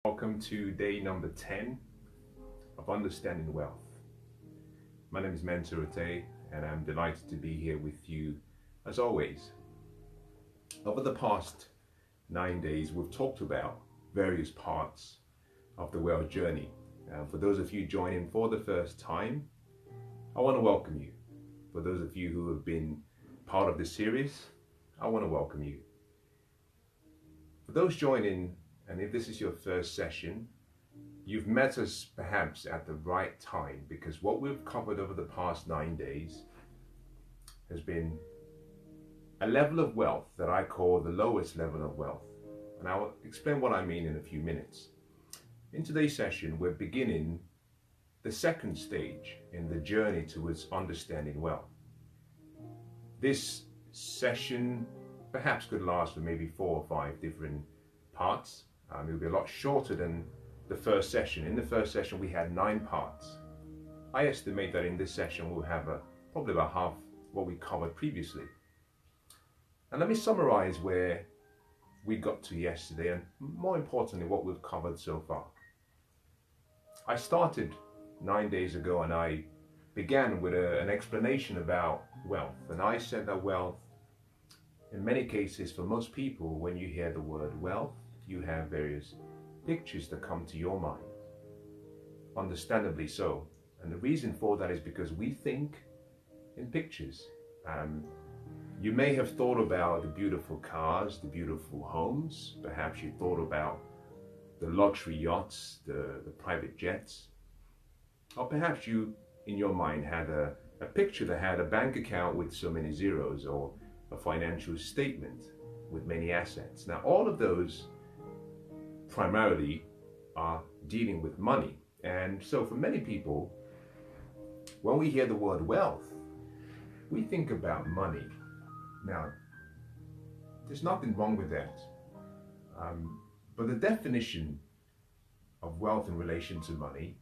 Welcome to day number 10 of Understanding Wealth. My name is Mensah, and I'm delighted to be here with you as always. Over the past 9 days, we've talked about various parts of the wealth journey. For those of you joining for the first time, I want to welcome you. For those of you who have been part of this series, I want to welcome you. For those joining, and if this is your first session, you've met us perhaps at the right time, because what we've covered over the past 9 days has been a level of wealth that I call the lowest level of wealth. And I'll explain what I mean in a few minutes. In today's session, we're beginning the second stage in the journey towards understanding wealth. This session perhaps could last for maybe 4 or 5 different parts. It'll be a lot shorter than the first session. In the first session, we had 9 parts. I estimate that in this session, we'll have probably about half what we covered previously. And let me summarize where we got to yesterday, and more importantly, what we've covered so far. I started 9 days ago, and I began with an explanation about wealth. And I said that wealth, in many cases, for most people, when you hear the word wealth, you have various pictures that come to your mind. Understandably so. And the reason for that is because we think in pictures. You may have thought about the beautiful cars, the beautiful homes. Perhaps you thought about the luxury yachts, the private jets. Or perhaps you, in your mind, had a picture that had a bank account with so many zeros, or a financial statement with many assets. Now, all of those primarily are dealing with money. And so for many people, when we hear the word wealth, we think about money. Now, there's nothing wrong with that. But the definition of wealth in relation to money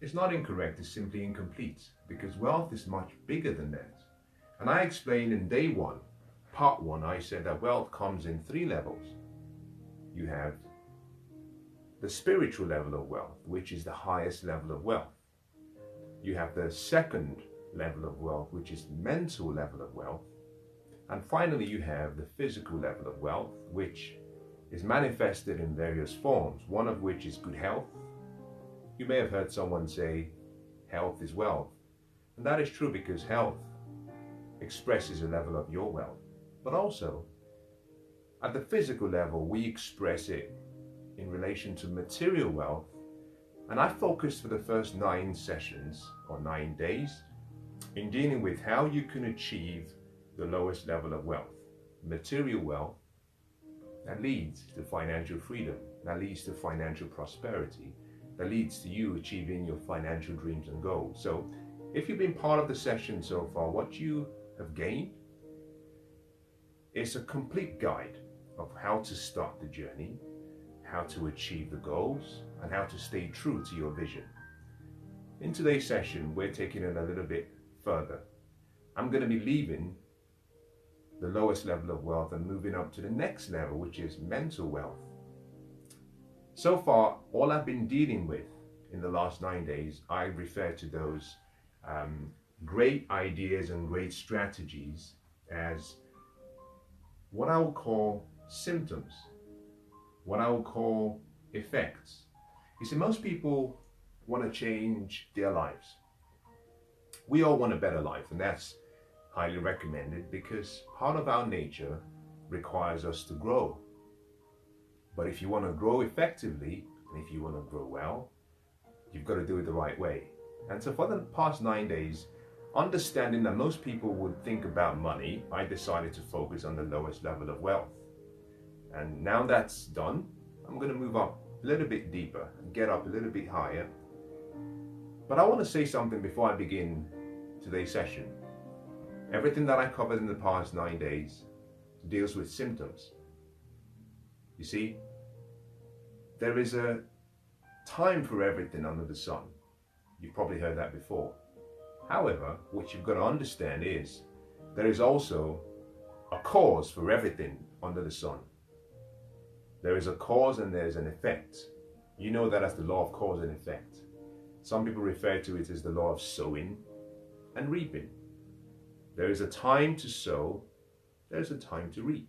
is not incorrect, it's simply incomplete, because wealth is much bigger than that. And I explained in day 1, part 1, I said that wealth comes in 3 levels. You have the spiritual level of wealth, which is the highest level of wealth. You have the second level of wealth, which is mental level of wealth. And finally, you have the physical level of wealth, which is manifested in various forms, one of which is good health. You may have heard someone say, health is wealth. And that is true, because health expresses a level of your wealth. But also, at the physical level, we express it in relation to material wealth. And I focused for the first 9 sessions, or 9 days, in dealing with how you can achieve the lowest level of wealth. Material wealth that leads to financial freedom, that leads to financial prosperity, that leads to you achieving your financial dreams and goals. So if you've been part of the session so far, what you have gained is a complete guide of how to start the journey, how to achieve the goals, and how to stay true to your vision. In today's session, we're taking it a little bit further. I'm going to be leaving the lowest level of wealth and moving up to the next level, which is mental wealth. So far, all I've been dealing with in the last 9 days, I refer to those great ideas and great strategies as what I would call symptoms, what I would call effects. You see, most people want to change their lives. We all want a better life, and that's highly recommended, because part of our nature requires us to grow. But if you want to grow effectively, and if you want to grow well, you've got to do it the right way. And so for the past 9 days, understanding that most people would think about money, I decided to focus on the lowest level of wealth. And now that's done, I'm going to move up a little bit deeper and get up a little bit higher. But I want to say something before I begin today's session. Everything that I covered in the past 9 days deals with symptoms. You see, there is a time for everything under the sun. You've probably heard that before. However, what you've got to understand is there is also a cause for everything under the sun. There is a cause and there's an effect. You know that as the law of cause and effect. Some people refer to it as the law of sowing and reaping. There is a time to sow, there's a time to reap.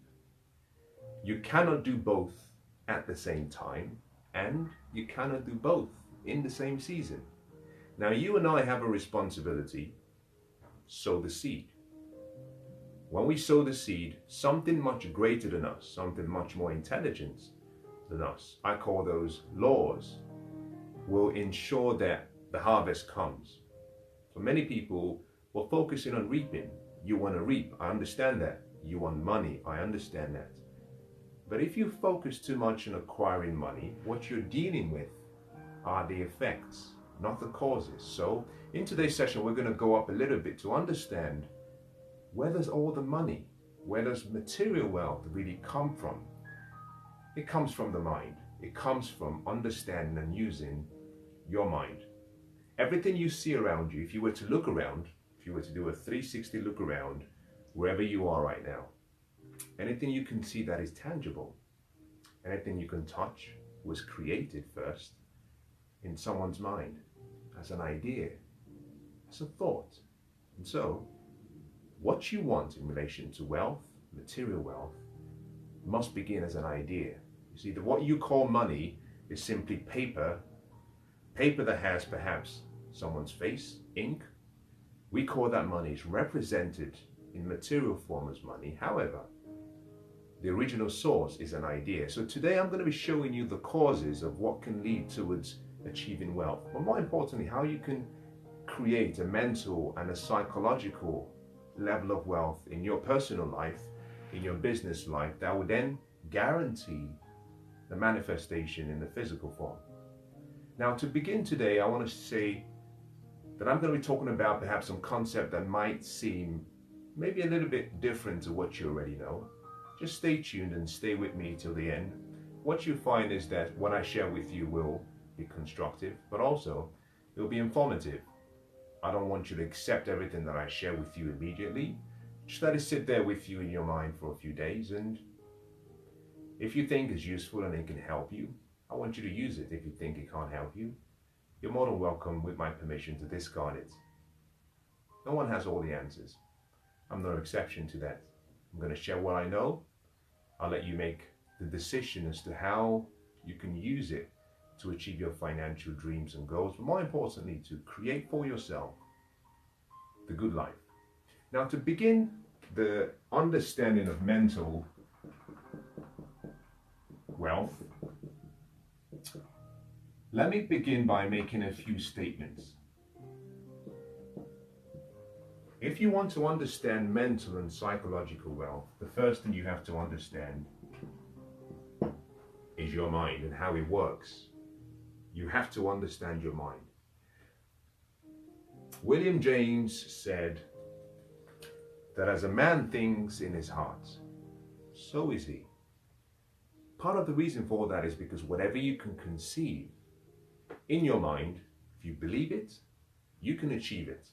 You cannot do both at the same time, and you cannot do both in the same season. Now you and I have a responsibility: sow the seed. When we sow the seed, something much greater than us, something much more intelligent than us, I call those laws, will ensure that the harvest comes. So many people were focusing on reaping. You want to reap, I understand that. You want money, I understand that. But if you focus too much on acquiring money, what you're dealing with are the effects, not the causes. So in today's session, we're going to go up a little bit to understand, where does all the money, where does material wealth really come from? It comes from the mind. It comes from understanding and using your mind. Everything you see around you, if you were to look around, if you were to do a 360 look around, wherever you are right now, anything you can see that is tangible, anything you can touch, was created first in someone's mind as an idea, as a thought. And so, what you want in relation to wealth, material wealth, must begin as an idea. You see, that what you call money is simply paper that has perhaps someone's face, ink. We call that money. It's represented in material form as money. However, the original source is an idea. So today I'm going to be showing you the causes of what can lead towards achieving wealth, but more importantly, how you can create a mental and a psychological level of wealth in your personal life, in your business life, that would then guarantee the manifestation in the physical form. Now, to begin today, I want to say that I'm going to be talking about perhaps some concept that might seem maybe a little bit different to what you already know. Just stay tuned and stay with me till the end. What you find is that what I share with you will be constructive, but also it will be informative. I don't want you to accept everything that I share with you immediately. Just let it sit there with you in your mind for a few days, and if you think it's useful and it can help you, I want you to use it. If you think it can't help you, you're more than welcome, with my permission, to discard it. No one has all the answers. I'm no exception to that. I'm going to share what I know. I'll let you make the decision as to how you can use it to achieve your financial dreams and goals, but more importantly, to create for yourself the good life. Now, to begin the understanding of mental wealth, let me begin by making a few statements. If you want to understand mental and psychological wealth, the first thing you have to understand is your mind and how it works. You have to understand your mind. William James said that as a man thinks in his heart, so is he. Part of the reason for that is because whatever you can conceive in your mind, if you believe it, you can achieve it.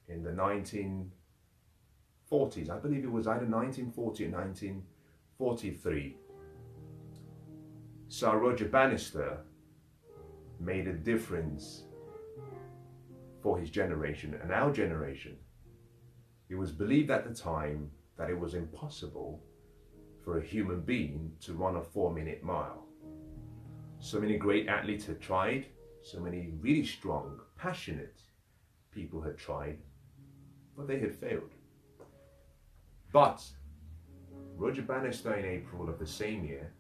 In the 1940s, I believe it was either 1940 or 1943, Sir Roger Bannister made a difference for his generation and our generation. It was believed at the time that it was impossible for a human being to run a 4-minute mile. So many great athletes had tried, so many really strong, passionate people had tried, but they had failed. But Roger Bannister, in April of the same year,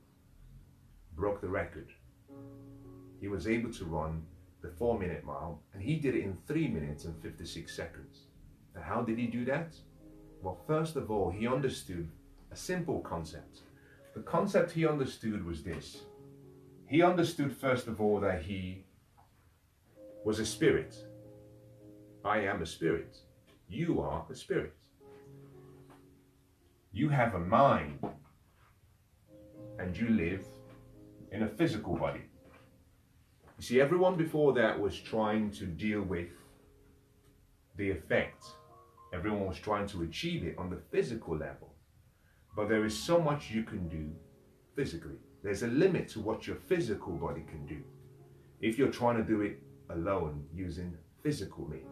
broke the record. He was able to run the 4-minute mile, and he did it in 3 minutes and 56 seconds. And how did he do that? Well, first of all, he understood a simple concept. The concept he understood was this. He understood, first of all, that he was a spirit. I am a spirit. You are a spirit. You have a mind, and you live in a physical body. You see, everyone before that was trying to deal with the effect. Everyone was trying to achieve it on the physical level. But there is so much you can do physically. There's a limit to what your physical body can do if you're trying to do it alone using physical means.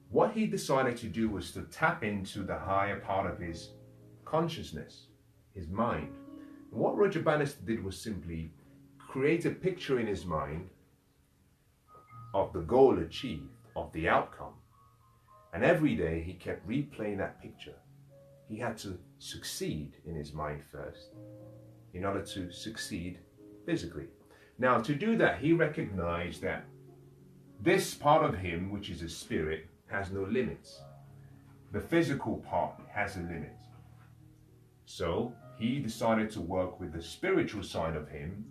What he decided to do was to tap into the higher part of his consciousness, his mind. And what Roger Bannister did was simply create a picture in his mind of the goal achieved, of the outcome. And every day he kept replaying that picture. He had to succeed in his mind first in order to succeed physically. Now, to do that, he recognized that this part of him, which is a spirit, has no limits. The physical part has a limit. So he decided to work with the spiritual side of him,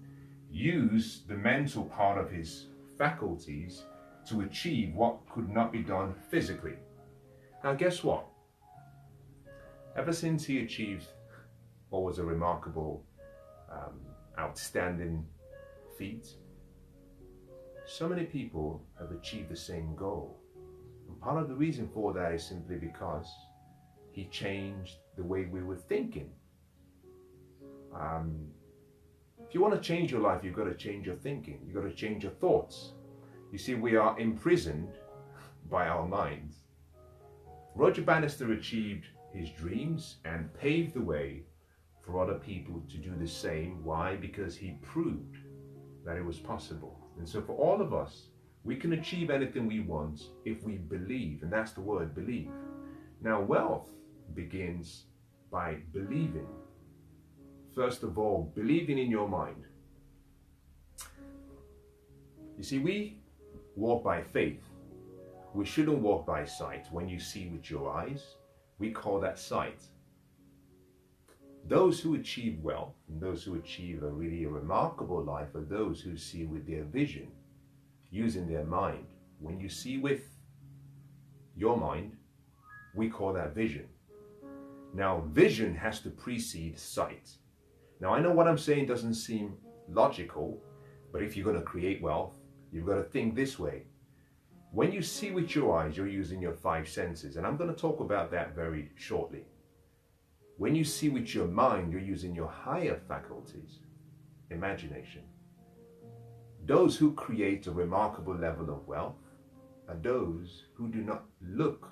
use the mental part of his faculties to achieve what could not be done physically. Now, guess what? Ever since he achieved what was a remarkable, outstanding feat, so many people have achieved the same goal. And part of the reason for that is simply because he changed the way we were thinking. If you want to change your life, you've got to change your thinking. You've got to change your thoughts. You see, we are imprisoned by our minds. Roger Bannister achieved his dreams and paved the way for other people to do the same. Why? Because he proved that it was possible. And so for all of us, we can achieve anything we want if we believe, and that's the word, believe. Now, wealth begins by believing. First of all, believing in your mind. You see, we walk by faith. We shouldn't walk by sight. When you see with your eyes, we call that sight. Those who achieve wealth, and those who achieve a really remarkable life, are those who see with their vision, using their mind. When you see with your mind, we call that vision. Now, vision has to precede sight. Now, I know what I'm saying doesn't seem logical, but if you're going to create wealth, you've got to think this way. When you see with your eyes, you're using your five senses, and I'm going to talk about that very shortly. When you see with your mind, you're using your higher faculties, imagination. Those who create a remarkable level of wealth are those who do not look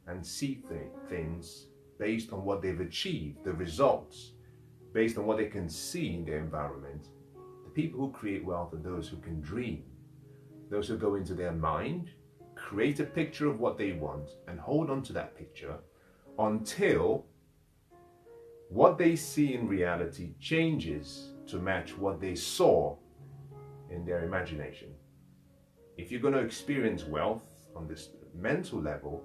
and see things based on what they've achieved, the results, based on what they can see in their environment. The people who create wealth are those who can dream, those who go into their mind, create a picture of what they want, and hold on to that picture until what they see in reality changes to match what they saw in their imagination. If you're going to experience wealth on this mental level,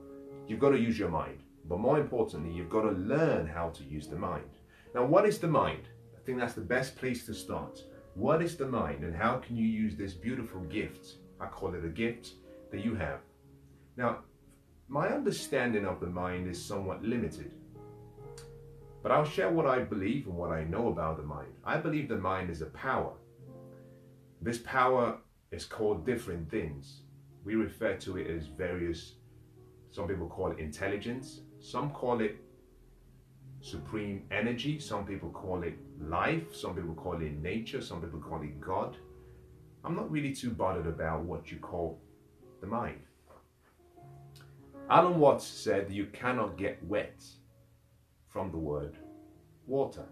you've got to use your mind. But more importantly, you've got to learn how to use the mind. Now, what is the mind? I think that's the best place to start. What is the mind, and how can you use this beautiful gift? I call it a gift that you have. Now, my understanding of the mind is somewhat limited, but I'll share what I believe and what I know about the mind. I believe the mind is a power. This power is called different things. We refer to it as various, some people call it intelligence, some call it supreme energy, some people call it life, some people call it nature, some people call it God. I'm not really too bothered about what you call the mind. Alan Watts said you cannot get wet from the word water.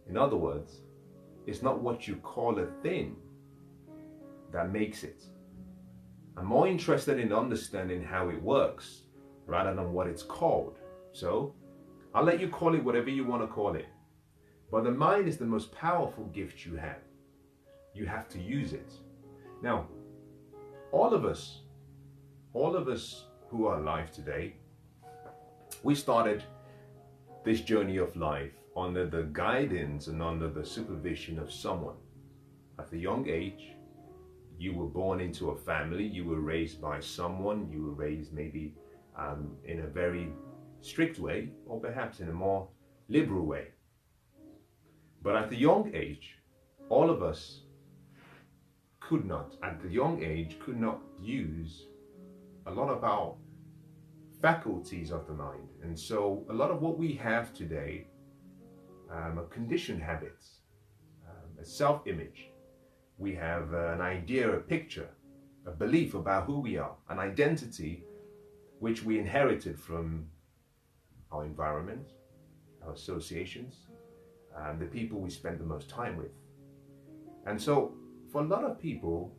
In other words, it's not what you call a thing that makes it. I'm more interested in understanding how it works rather than what it's called. So I'll let you call it whatever you want to call it. But the mind is the most powerful gift you have. You have to use it. Now, all of us who are alive today, we started this journey of life under the guidance and under the supervision of someone. At a young age, you were born into a family, you were raised by someone, you were raised maybe in a very strict way, or perhaps in a more liberal way. But at a young age, all of us could not use a lot of our faculties of the mind. And so a lot of what we have today a conditioned habits, a self-image. We have an idea, a picture, a belief about who we are, an identity which we inherited from our environment, our associations, the people we spend the most time with. And so for a lot of people,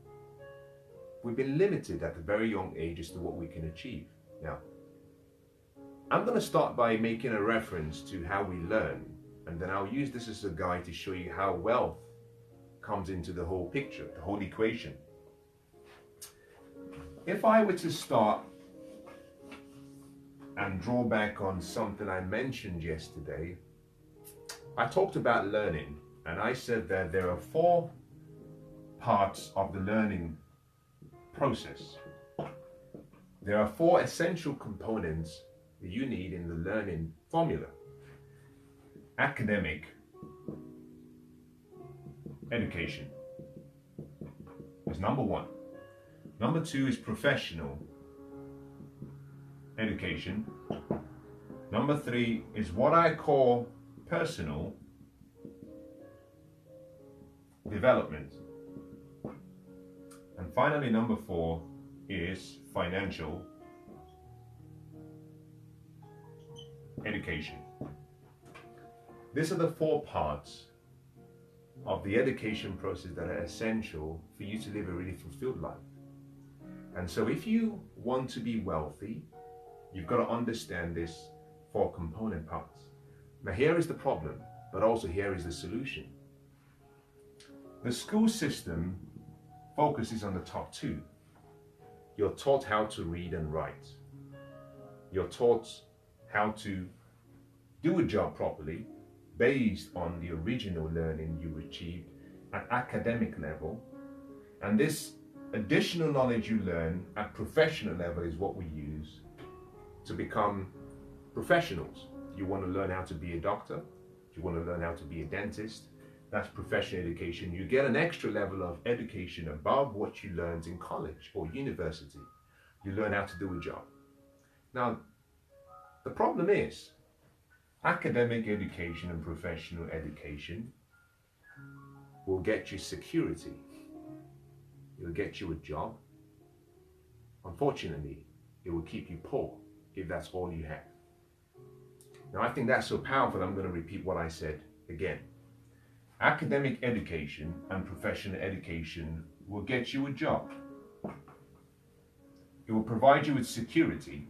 we've been limited at a very young age as to what we can achieve. Now, I'm going to start by making a reference to how we learn, and then I'll use this as a guide to show you how wealth comes into the whole picture, the whole equation. If I were to start and draw back on something I mentioned yesterday, I talked about learning, and I said that there are 4 parts of the learning process. There are 4 essential components that you need in the learning formula. Academic education is number 1. Number 2 is professional education. Number 3 is what I call personal development. And finally, number 4 is financial education. These are the 4 parts of the education process that are essential for you to live a really fulfilled life. And so if you want to be wealthy, you've got to understand these 4 component parts. Now here is the problem, but also here is the solution. The school system focuses on the top 2. You're taught how to read and write. You're taught how to do a job properly based on the original learning you achieved at academic level. And this additional knowledge you learn at professional level is what we use to become professionals. You want to learn how to be a doctor, you want to learn how to be a dentist, that's professional education. You get an extra level of education above what you learned in college or university. You learn how to do a job. Now, the problem is, academic education and professional education will get you security. It will get you a job. Unfortunately, it will keep you poor if that's all you have. Now, I think that's so powerful, I'm going to repeat what I said again. Academic education and professional education will get you a job. It will provide you with security,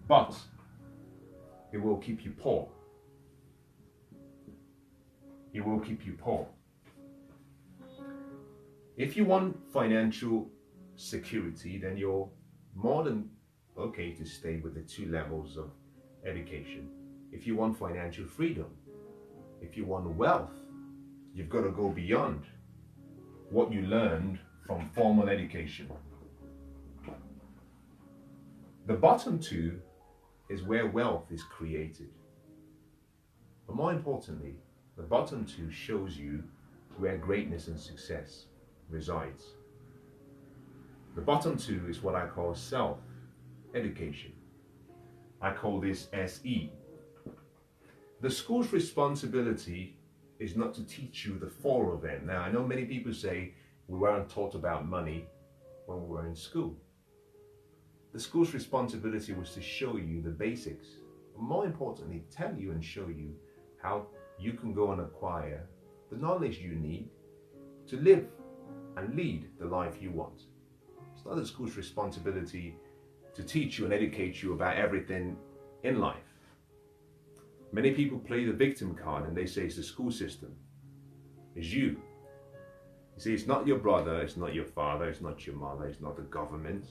but it will keep you poor. It will keep you poor. If you want financial security, then you're more than okay to stay with the 2 levels of education. If you want financial freedom, if you want wealth, you've got to go beyond what you learned from formal education. The bottom 2 is where wealth is created. But more importantly, the bottom 2 shows you where greatness and success resides. The bottom 2 is what I call self-education. I call this SE. The school's responsibility is not to teach you the 4 of them. Now, I know many people say we weren't taught about money when we were in school. The school's responsibility was to show you the basics. More importantly, tell you and show you how you can go and acquire the knowledge you need to live and lead the life you want. It's not the school's responsibility to teach you and educate you about everything in life. Many people play the victim card and they say it's the school system. It's you. You see, it's not your brother, it's not your father, it's not your mother, it's not the government,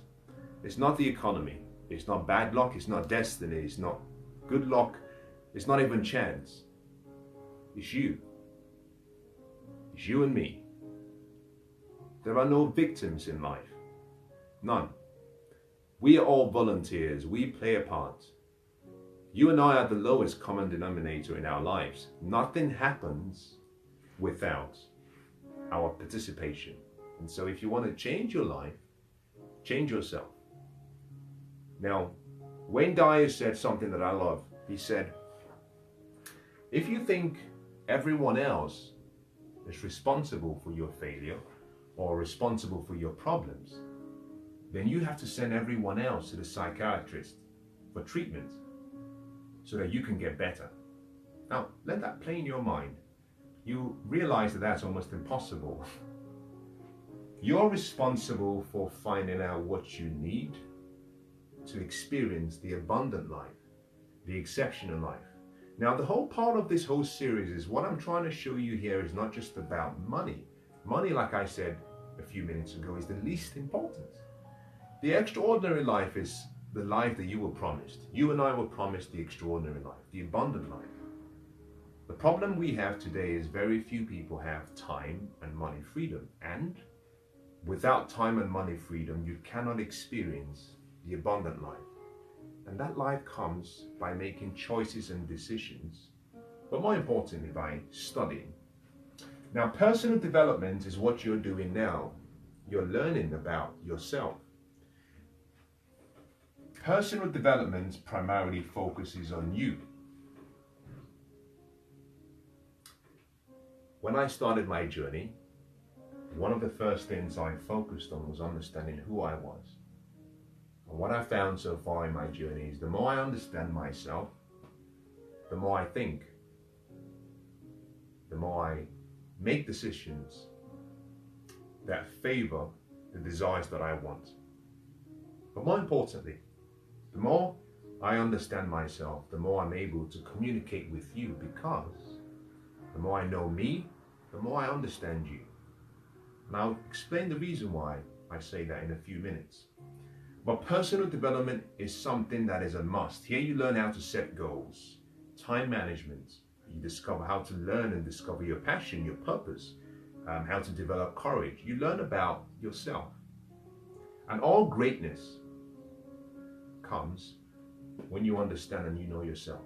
it's not the economy, it's not bad luck, it's not destiny, it's not good luck, it's not even chance. It's you. It's you and me. There are no victims in life. None. We are all volunteers. We play a part. You and I are the lowest common denominator in our lives. Nothing happens without our participation. And so if you want to change your life, change yourself. Now, Wayne Dyer said something that I love. He said, If you think everyone else is responsible for your failure or responsible for your problems, then you have to send everyone else to the psychiatrist for treatment so that you can get better. Now, let that play in your mind. You realize that that's almost impossible. You're responsible for finding out what you need to experience the abundant life, the exceptional life. Now, the whole part of this whole series is what I'm trying to show you here is not just about money. Money, like I said a few minutes ago, is the least important. The extraordinary life is the life that you were promised. You and I were promised the extraordinary life, the abundant life. The problem we have today is very few people have time and money freedom. And without time and money freedom, you cannot experience the abundant life. And that life comes by making choices and decisions, but more importantly, by studying. Now, personal development is what you're doing now. You're learning about yourself. Personal development primarily focuses on you. When I started my journey, one of the first things I focused on was understanding who I was. And what I found so far in my journey is the more I understand myself, the more I think, the more I make decisions that favor the desires that I want. But more importantly, the more I understand myself, the more I'm able to communicate with you, because the more I know me, the more I understand you. And I'll explain the reason why I say that in a few minutes. But personal development is something that is a must. Here you learn how to set goals, time management. You discover how to learn and discover your passion, your purpose, how to develop courage. You learn about yourself. And all greatness comes when you understand and you know yourself.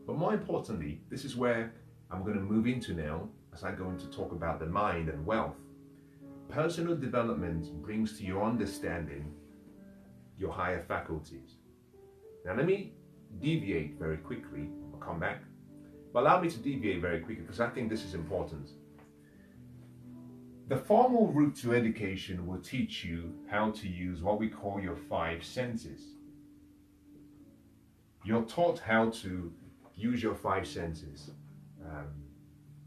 But more importantly, this is where I'm going to move into now as I go into talk about the mind and wealth. Personal development brings to your understanding your higher faculties. Now let me deviate very quickly. I'll come back. But allow me to deviate very quickly because I think this is important. The formal route to education will teach you how to use what we call your 5 senses. You're taught how to use your 5 senses.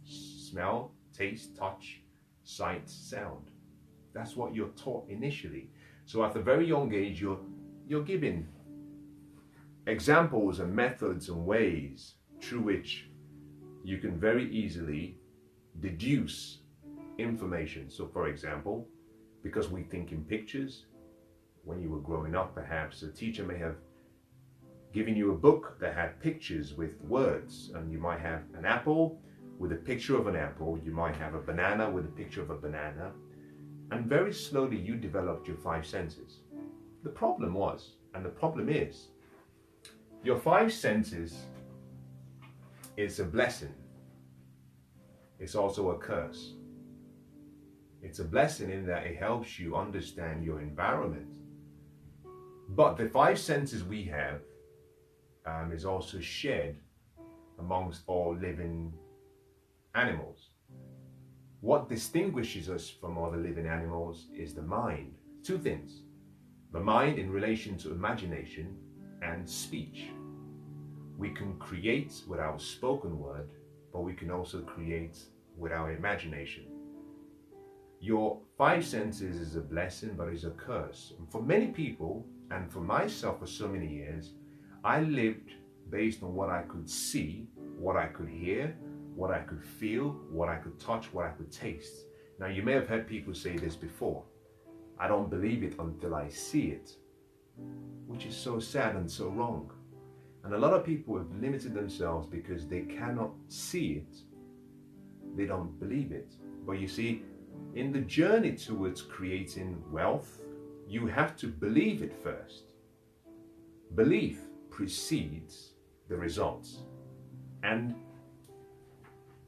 Smell, taste, touch, sight, sound. That's what you're taught initially. So at a very young age, you're given examples and methods and ways through which you can very easily deduce information. So for example, because we think in pictures, when you were growing up, perhaps a teacher may have given you a book that had pictures with words, and you might have an apple with a picture of an apple, you might have a banana with a picture of a banana, and very slowly you developed your 5 senses. The problem was, and the problem is, your 5 senses is a blessing. It's also a curse. It's a blessing in that it helps you understand your environment. But the 5 senses we have is also shared amongst all living animals. What distinguishes us from other living animals is the mind. 2 things. The mind in relation to imagination and speech. We can create with our spoken word, but we can also create with our imagination. Your 5 senses is a blessing, but is a curse. And for many people, and for myself for so many years, I lived based on what I could see, what I could hear, what I could feel, what I could touch, what I could taste. Now, you may have heard people say this before. I don't believe it until I see it, which is so sad and so wrong. And a lot of people have limited themselves because they cannot see it. They don't believe it. But you see, in the journey towards creating wealth, you have to believe it first. Belief precedes the results. And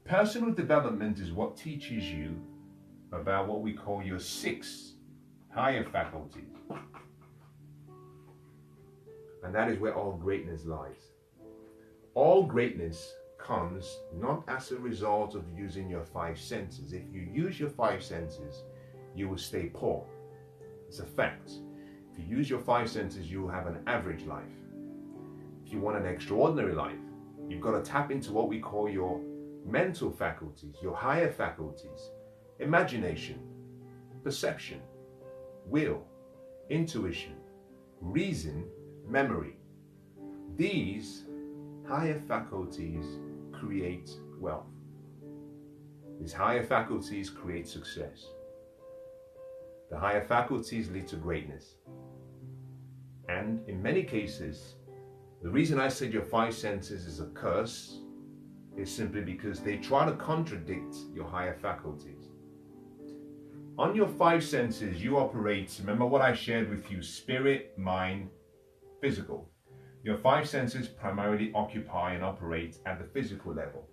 personal development is what teaches you about what we call your 6 higher faculties. And that is where all greatness lies. All greatness comes not as a result of using your five senses. If you use your five senses, you will stay poor. It's a fact. If you use your five senses, you will have an average life. If you want an extraordinary life, you've got to tap into what we call your mental faculties, your higher faculties: imagination, perception, will, intuition, reason, memory. These higher faculties create wealth. These higher faculties create success. The higher faculties lead to greatness. And in many cases, the reason I said your five senses is a curse is simply because they try to contradict your higher faculties. On your five senses, you operate, remember what I shared with you: spirit, mind, physical. Your five senses primarily occupy and operate at the physical level.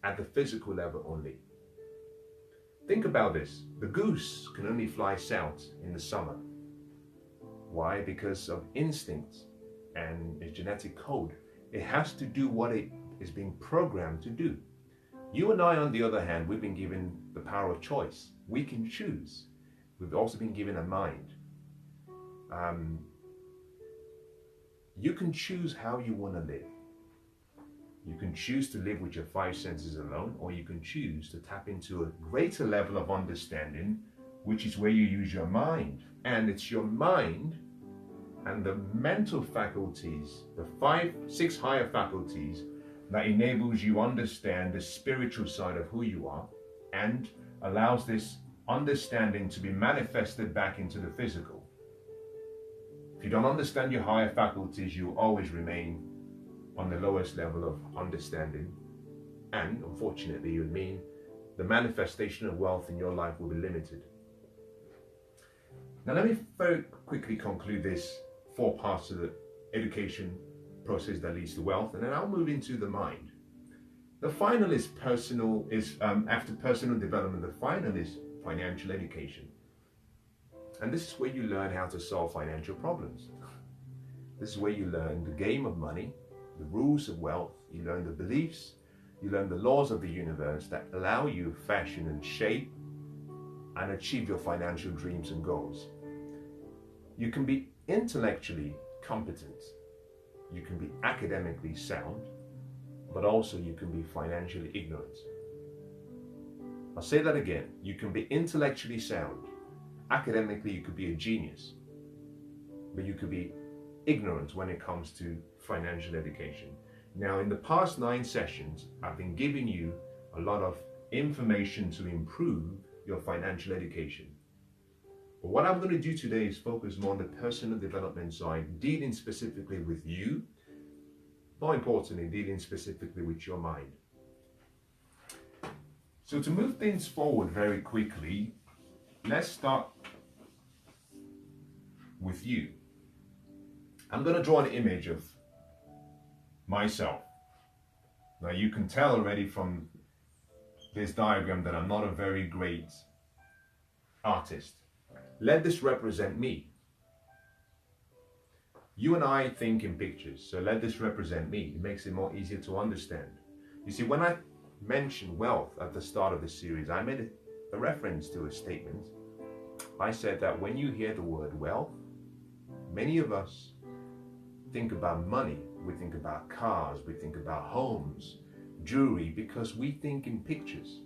At the physical level only. Think about this. The goose can only fly south in the summer. Why? Because of instinct and its genetic code. It has to do what it is being programmed to do. You and I, on the other hand, we've been given the power of choice. We can choose. We've also been given a mind. You can choose how you want to live. You can choose to live with your five senses alone, or you can choose to tap into a greater level of understanding, which is where you use your mind. And it's your mind and the mental faculties, the six higher faculties, that enables you to understand the spiritual side of who you are and allows this understanding to be manifested back into the physical. If you don't understand your higher faculties, you will always remain on the lowest level of understanding. And unfortunately, it would mean the manifestation of wealth in your life will be limited. Now, let me very quickly conclude this 4 parts of the education process that leads to wealth, and then I'll move into the mind. The final is after personal development, the final is financial education. And this is where you learn how to solve financial problems. This is where you learn the game of money, the rules of wealth, you learn the beliefs, you learn the laws of the universe that allow you to fashion and shape and achieve your financial dreams and goals. You can be intellectually competent, you can be academically sound, but also you can be financially ignorant. I'll say that again. You can be intellectually sound. Academically, you could be a genius, but you could be ignorant when it comes to financial education. Now, in the past 9 sessions, I've been giving you a lot of information to improve your financial education. But what I'm going to do today is focus more on the personal development side, dealing specifically with you, more importantly, dealing specifically with your mind. So to move things forward very quickly, let's start with you. I'm going to draw an image of myself. Now, you can tell already from this diagram that I'm not a very great artist. Let this represent me. You and I think in pictures, so let this represent me. It makes it more easier to understand. You see, when I mentioned wealth at the start of the series, I made a reference to a statement. I said that when you hear the word wealth, many of us think about money. We think about cars, we think about homes, jewelry, because we think in pictures.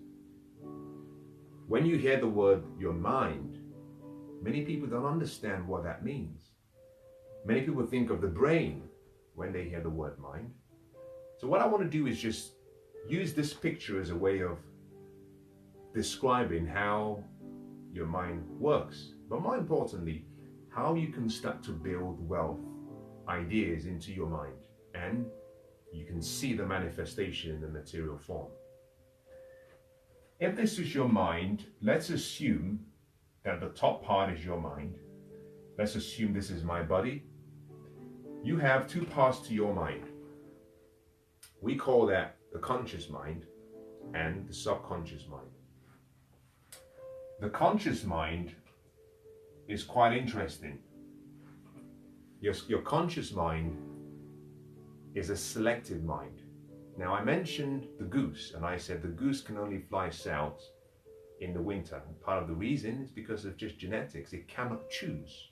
When you hear the word your mind, many people don't understand what that means. Many people think of the brain when they hear the word mind. So what I want to do is just use this picture as a way of describing how your mind works, but more importantly, how you can start to build wealth ideas into your mind, and you can see the manifestation in the material form. If this is your mind, let's assume that the top part is your mind. Let's assume this is my body. You have 2 parts to your mind. We call that the conscious mind and the subconscious mind. The conscious mind is quite interesting. Your conscious mind is a selective mind. Now, I mentioned the goose, and I said the goose can only fly south in the winter. And part of the reason is because of just genetics. It cannot choose.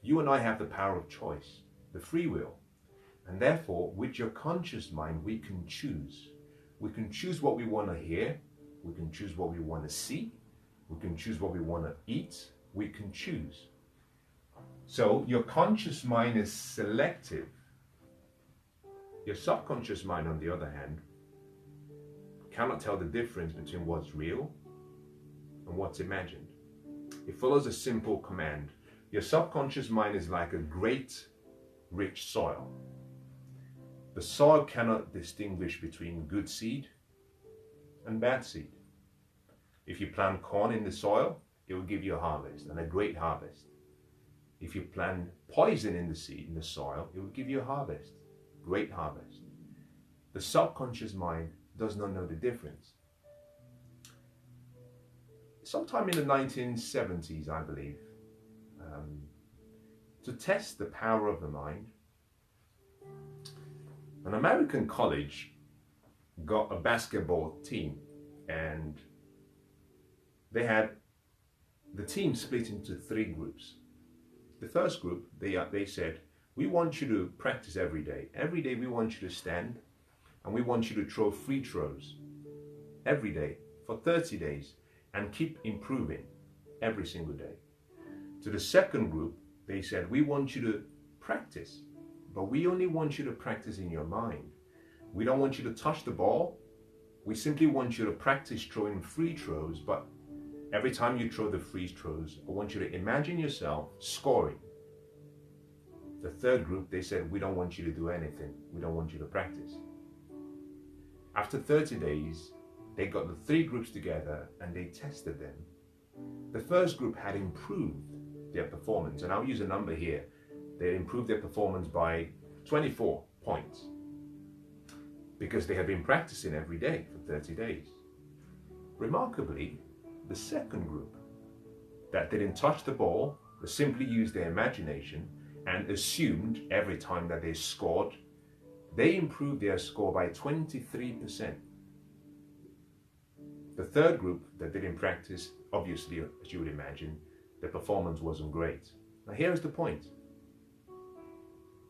You and I have the power of choice, the free will. And therefore, with your conscious mind, we can choose. We can choose what we want to hear. We can choose what we want to see. We can choose what we want to eat. We can choose. So your conscious mind is selective. Your subconscious mind, on the other hand, cannot tell the difference between what's real and what's imagined. It follows a simple command. Your subconscious mind is like a great, rich soil. The soil cannot distinguish between good seed and bad seed. If you plant corn in the soil, it will give you a harvest, and a great harvest. If you plant poison in the seed, in the soil, it will give you a harvest. Great harvest. The subconscious mind does not know the difference. Sometime in the 1970s, I believe, to test the power of the mind, an American college got a basketball team, and they had the team split into 3 groups. The first group, they said, we want you to practice every day. Every day we want you to stand and we want you to throw free throws every day for 30 days and keep improving every single day. To the second group, they said, we want you to practice, but we only want you to practice in your mind. We don't want you to touch the ball. We simply want you to practice throwing free throws, but every time you throw the free throws, I want you to imagine yourself scoring. The third group, they said, we don't want you to do anything. We don't want you to practice. After 30 days, they got the 3 groups together and they tested them. The first group had improved their performance, and I'll use a number here. They improved their performance by 24 points because they had been practicing every day for 30 days. Remarkably, the second group that didn't touch the ball, but simply used their imagination and assumed every time that they scored, they improved their score by 23%. The third group that didn't practice, obviously, as you would imagine, their performance wasn't great. Now here's the point.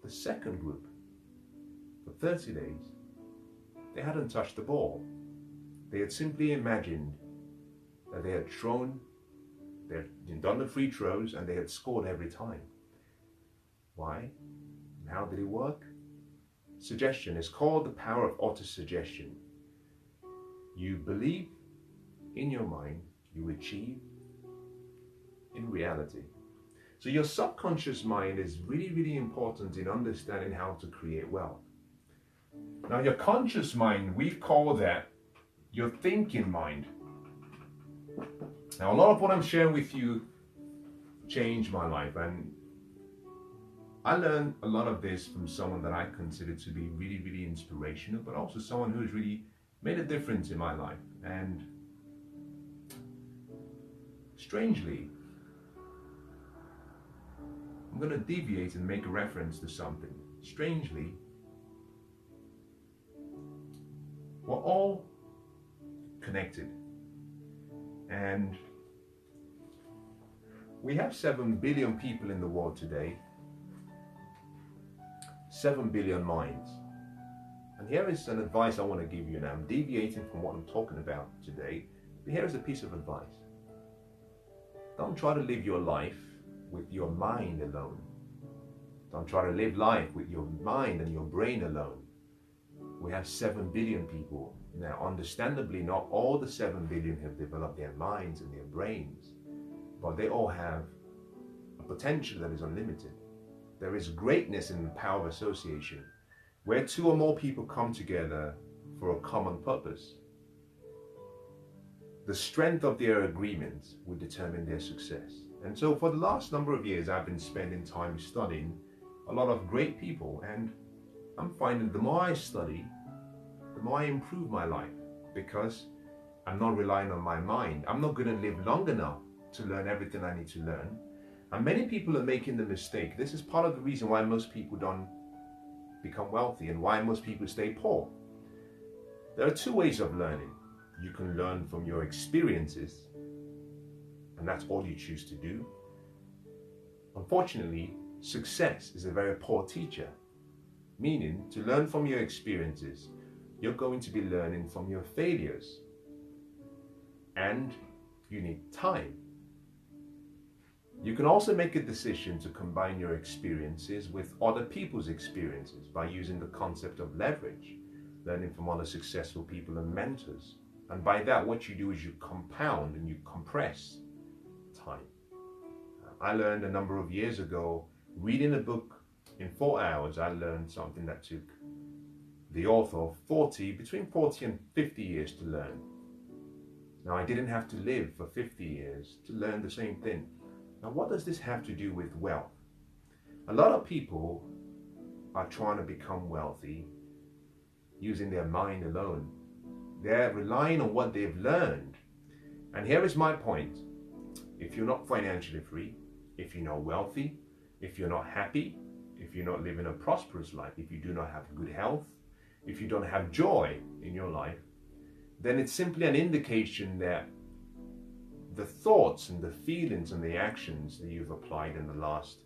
The second group, for 30 days, they hadn't touched the ball. They had simply imagined that they had thrown, they had done the free throws, and they had scored every time. Why? And how did it work? Suggestion is called the power of autosuggestion. You believe in your mind, you achieve in reality. So your subconscious mind is really, really important in understanding how to create wealth. Now your conscious mind, we call that your thinking mind. Now a lot of what I'm sharing with you changed my life, and I learned a lot of this from someone that I consider to be really, really inspirational, but also someone who has really made a difference in my life. And strangely, I'm going to deviate and make a reference to something. Strangely, we're all connected. And we have 7 billion people in the world today. 7 billion minds. And here is an advice I want to give you now. I'm deviating from what I'm talking about today, but here is a piece of advice. Don't try to live your life with your mind alone. Don't try to live life with your mind and your brain alone. We have 7 billion people. Now, understandably, not all the 7 billion have developed their minds and their brains, but they all have a potential that is unlimited. There is greatness in the power of association, where 2 or more people come together for a common purpose. The strength of their agreement will determine their success. And so for the last number of years, I've been spending time studying a lot of great people, and I'm finding the more I study, the more I improve my life, because I'm not relying on my mind. I'm not going to live long enough to learn everything I need to learn. And many people are making the mistake. This is part of the reason why most people don't become wealthy and why most people stay poor. There are two ways of learning. You can learn from your experiences, and that's all you choose to do. Unfortunately, success is a very poor teacher, meaning to learn from your experiences, you're going to be learning from your failures, and you need time. You can also make a decision to combine your experiences with other people's experiences by using the concept of leverage, learning from other successful people and mentors. And by that, what you do is you compound and you compress time. I learned a number of years ago, reading a book in 4 hours, I learned something that took the author between 40 and 50 years to learn. Now, I didn't have to live for 50 years to learn the same thing. Now, what does this have to do with wealth? A lot of people are trying to become wealthy using their mind alone. They're relying on what they've learned. And here is my point. If you're not financially free, if you're not wealthy, if you're not happy, if you're not living a prosperous life, if you do not have good health, if you don't have joy in your life, then it's simply an indication that the thoughts and the feelings and the actions that you've applied in the last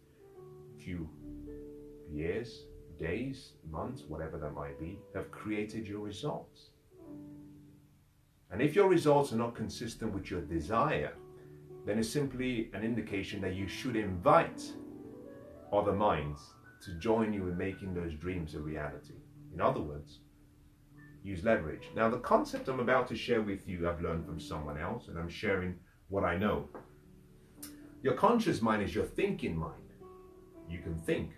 few years, days, months, whatever that might be, have created your results. And if your results are not consistent with your desire, then it's simply an indication that you should invite other minds to join you in making those dreams a reality. In other words, use leverage. Now, the concept I'm about to share with you, I've learned from someone else, and I'm sharing what I know. Your conscious mind is your thinking mind. You can think.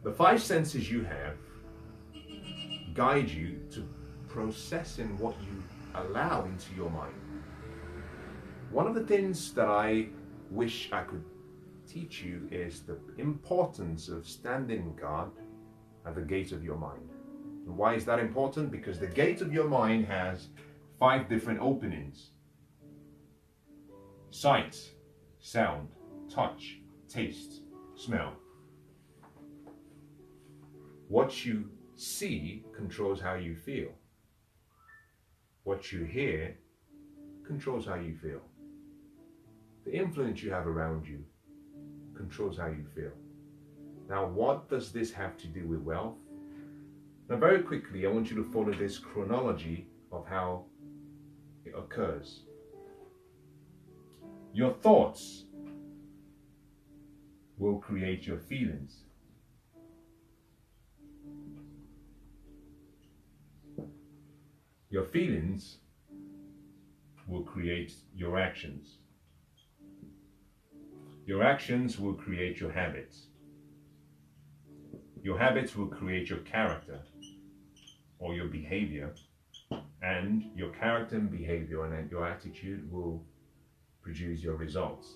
The 5 senses you have guide you to processing what you allow into your mind. One of the things that I wish I could teach you is the importance of standing guard at the gate of your mind. And why is that important? Because the gate of your mind has 5 different openings: sight, sound, touch, taste, smell. What you see controls how you feel. What you hear controls how you feel. The influence you have around you controls how you feel. Now, what does this have to do with wealth? Now, very quickly, I want you to follow this chronology of how it occurs. Your thoughts will create your feelings. Your feelings will create your actions. Your actions will create your habits. Your habits will create your character or your behavior, and your character and behavior and your attitude will produce your results.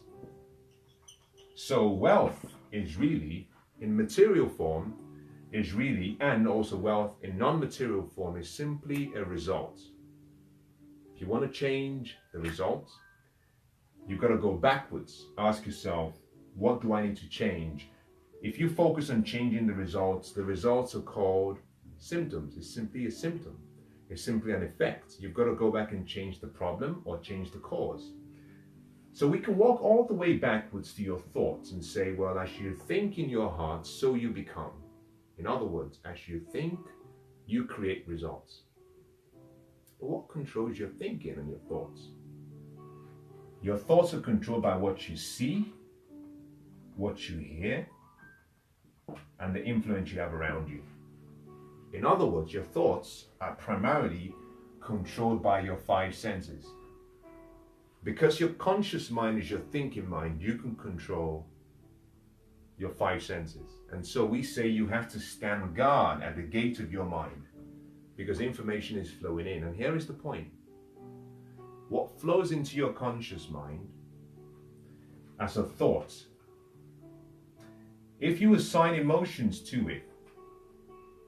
So wealth is really, in material form, is really, and also wealth in non-material form is simply a result. If you want to change the results, you've got to go backwards. Ask yourself, what do I need to change? If you focus on changing the results are called symptoms. It's simply a symptom. It's simply an effect. You've got to go back and change the problem or change the cause. So we can walk all the way backwards to your thoughts and say, well, as you think in your heart, so you become. In other words, as you think, you create results. But what controls your thinking and your thoughts? Your thoughts are controlled by what you see, what you hear, and the influence you have around you. In other words, your thoughts are primarily controlled by your 5 senses. Because your conscious mind is your thinking mind, you can control your 5 senses. And so we say you have to stand guard at the gate of your mind because information is flowing in. And here is the point. What flows into your conscious mind as a thought, if you assign emotions to it,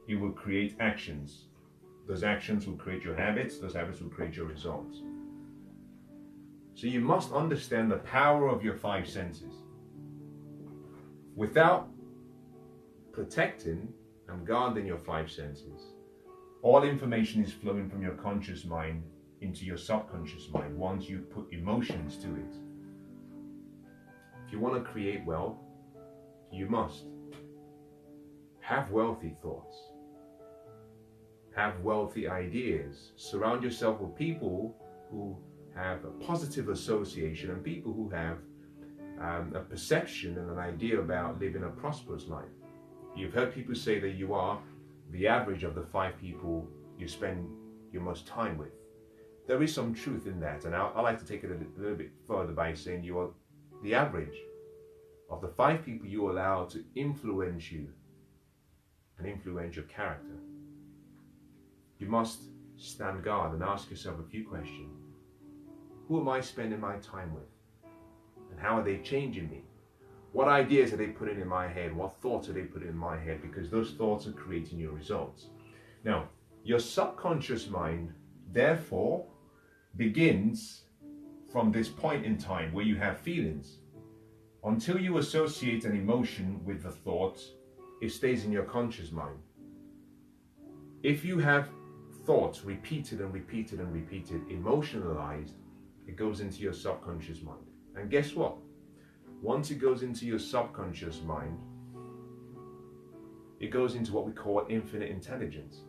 it will create actions. Those actions will create your habits. Those habits will create your results. So you must understand the power of your 5 senses. Without protecting and guarding your 5 senses, All information is flowing from your conscious mind into your subconscious mind once you put emotions to it. If you want to create wealth, you must have wealthy thoughts, have wealthy ideas, surround yourself with people who have a positive association and people who have a perception and an idea about living a prosperous life. You've heard people say that you are the average of the 5 people you spend your most time with. There is some truth in that, and I like to take it a little bit further by saying you are the average of the 5 people you allow to influence you and influence your character. You must stand guard and ask yourself a few questions. Who am I spending my time with? And how are they changing me? What ideas are they putting in my head? What thoughts are they putting in my head? Because those thoughts are creating your results. Now, your subconscious mind, therefore, begins from this point in time where you have feelings. Until you associate an emotion with the thought, it stays in your conscious mind. If you have thoughts repeated and repeated and repeated, emotionalized, it goes into your subconscious mind. And guess what? Once it goes into your subconscious mind, it goes into what we call infinite intelligence.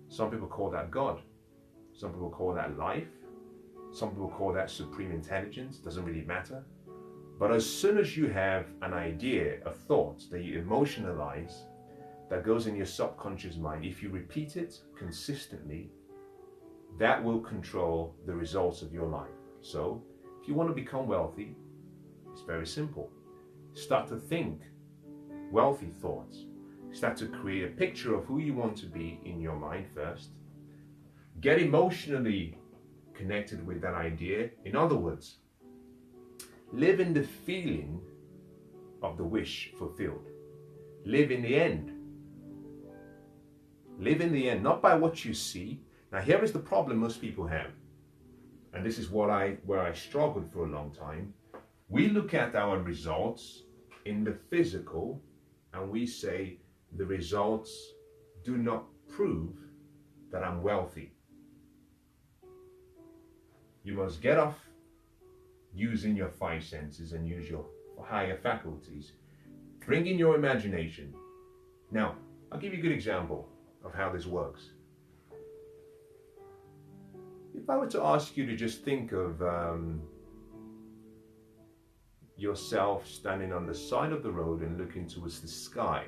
Some people call that God. Some people call that life. Some people call that supreme intelligence. Doesn't really matter. But as soon as you have an idea, a thought that you emotionalize, that goes in your subconscious mind, if you repeat it consistently, that will control the results of your life. So, if you want to become wealthy, it's very simple. Start to think wealthy thoughts. Start to create a picture of who you want to be in your mind first. Get emotionally connected with that idea. In other words, live in the feeling of the wish fulfilled. Live in the end. Live in the end, not by what you see. Now here is the problem most people have. And this is where I struggled for a long time. We look at our results in the physical and we say the results do not prove that I'm wealthy. You must get off using your 5 senses and use your higher faculties. Bring in your imagination. Now, I'll give you a good example of how this works. If I were to ask you to just think of yourself standing on the side of the road and looking towards the sky,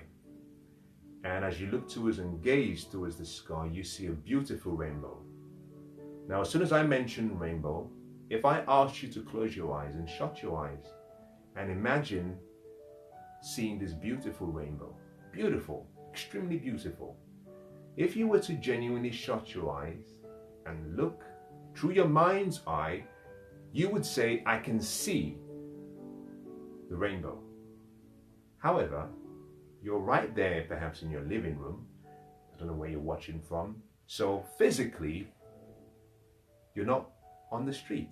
and as you look towards and gaze towards the sky, you see a beautiful rainbow. Now, as soon as I mention rainbow, if I asked you to close your eyes and shut your eyes and imagine seeing this beautiful rainbow, beautiful, extremely beautiful. If you were to genuinely shut your eyes and look through your mind's eye, you would say, I can see the rainbow. However, you're right there, perhaps in your living room. I don't know where you're watching from. So physically, you're not on the street,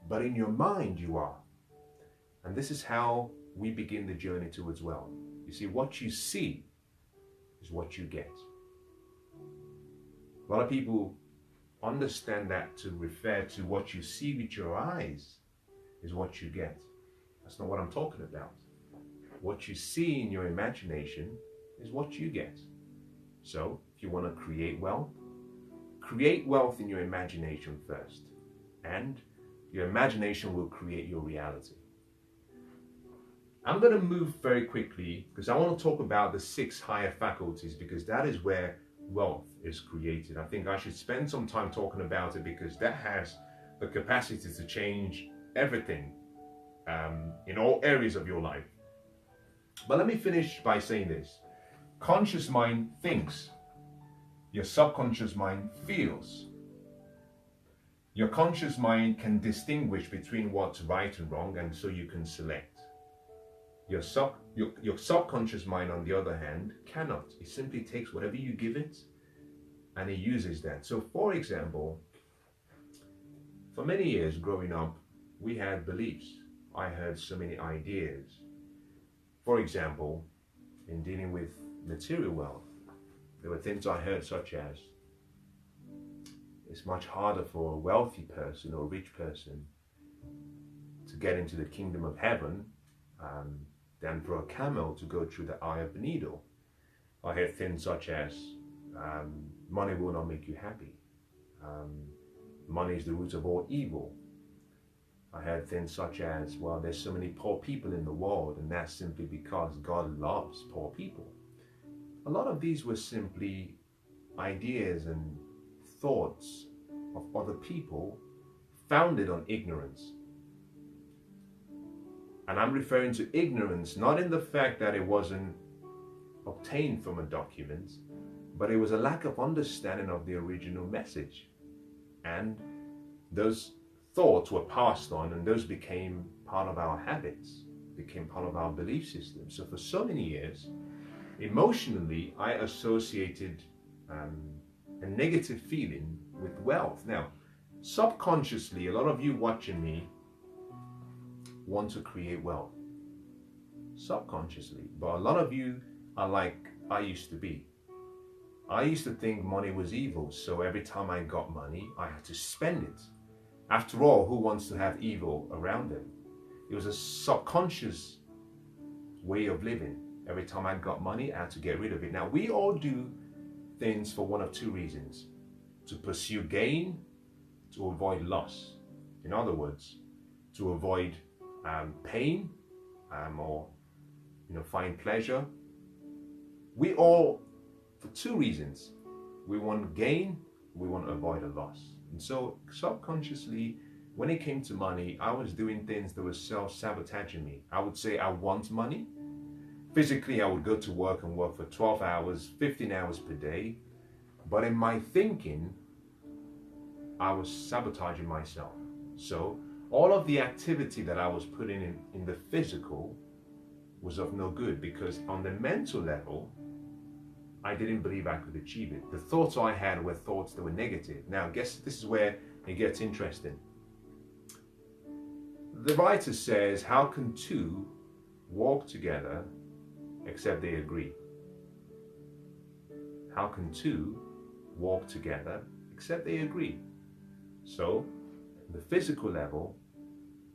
but in your mind you are. And this is how we begin the journey towards wealth. You see, what you see is what you get. A lot of people understand that to refer to what you see with your eyes is what you get. That's not what I'm talking about. What you see in your imagination is what you get. So, if you want to create wealth in your imagination first. And your imagination will create your reality. I'm going to move very quickly because I want to talk about the 6 higher faculties, because that is where wealth is created. I think I should spend some time talking about it because that has the capacity to change everything in all areas of your life. But let me finish by saying this. Conscious mind thinks. Your subconscious mind feels. Your conscious mind can distinguish between what's right and wrong, and so you can select. Your subconscious mind, on the other hand, cannot. It simply takes whatever you give it and it uses that. So, for example, for many years growing up, we had beliefs. I had so many ideas. For example, in dealing with material wealth, There were things I heard such as, it's much harder for a wealthy person or a rich person to get into the kingdom of heaven than for a camel to go through the eye of the needle. I heard things such as, money will not make you happy. Money is the root of all evil. I heard things such as, well, there's so many poor people in the world, and that's simply because God loves poor people. A lot of these were simply ideas and thoughts of other people founded on ignorance. And I'm referring to ignorance not in the fact that it wasn't obtained from a document, but it was a lack of understanding of the original message. And those thoughts were passed on, and those became part of our habits, became part of our belief system. So for so many years, emotionally, I associated a negative feeling with wealth. Now, subconsciously, a lot of you watching me want to create wealth. Subconsciously. But a lot of you are like I used to be. I used to think money was evil, so every time I got money, I had to spend it. After all, who wants to have evil around them? It was a subconscious way of living. Every time I got money, I had to get rid of it. Now, we all do things for one of two reasons: to pursue gain, to avoid loss. In other words, to avoid pain or find pleasure. We all, for two reasons: we want gain, we want to avoid a loss. And so subconsciously, when it came to money, I was doing things that were self-sabotaging me. I would say I want money. Physically, I would go to work and work for 12 hours, 15 hours per day. But in my thinking, I was sabotaging myself. So all of the activity that I was putting in the physical was of no good, because on the mental level, I didn't believe I could achieve it. The thoughts I had were thoughts that were negative. Now, I guess this is where it gets interesting. The writer says, how can two walk together except they agree? How can two walk together except they agree? So, on the physical level,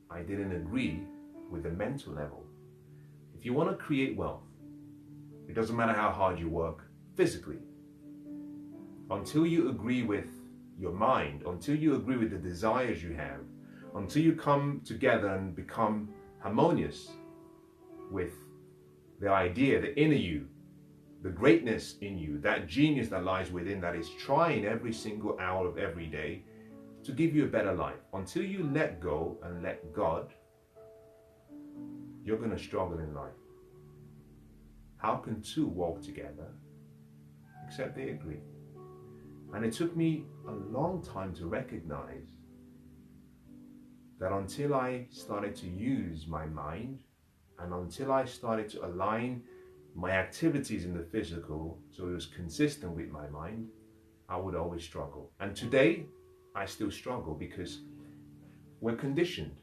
I didn't agree with the mental level. If you want to create wealth, it doesn't matter how hard you work physically. Until you agree with your mind, until you agree with the desires you have, until you come together and become harmonious with the idea, the inner you, the greatness in you, that genius that lies within, that is trying every single hour of every day to give you a better life. Until you let go and let God, you're going to struggle in life. How can two walk together except they agree? And it took me a long time to recognize that until I started to use my mind, and until I started to align my activities in the physical so it was consistent with my mind, I would always struggle. And today, I still struggle because we're conditioned.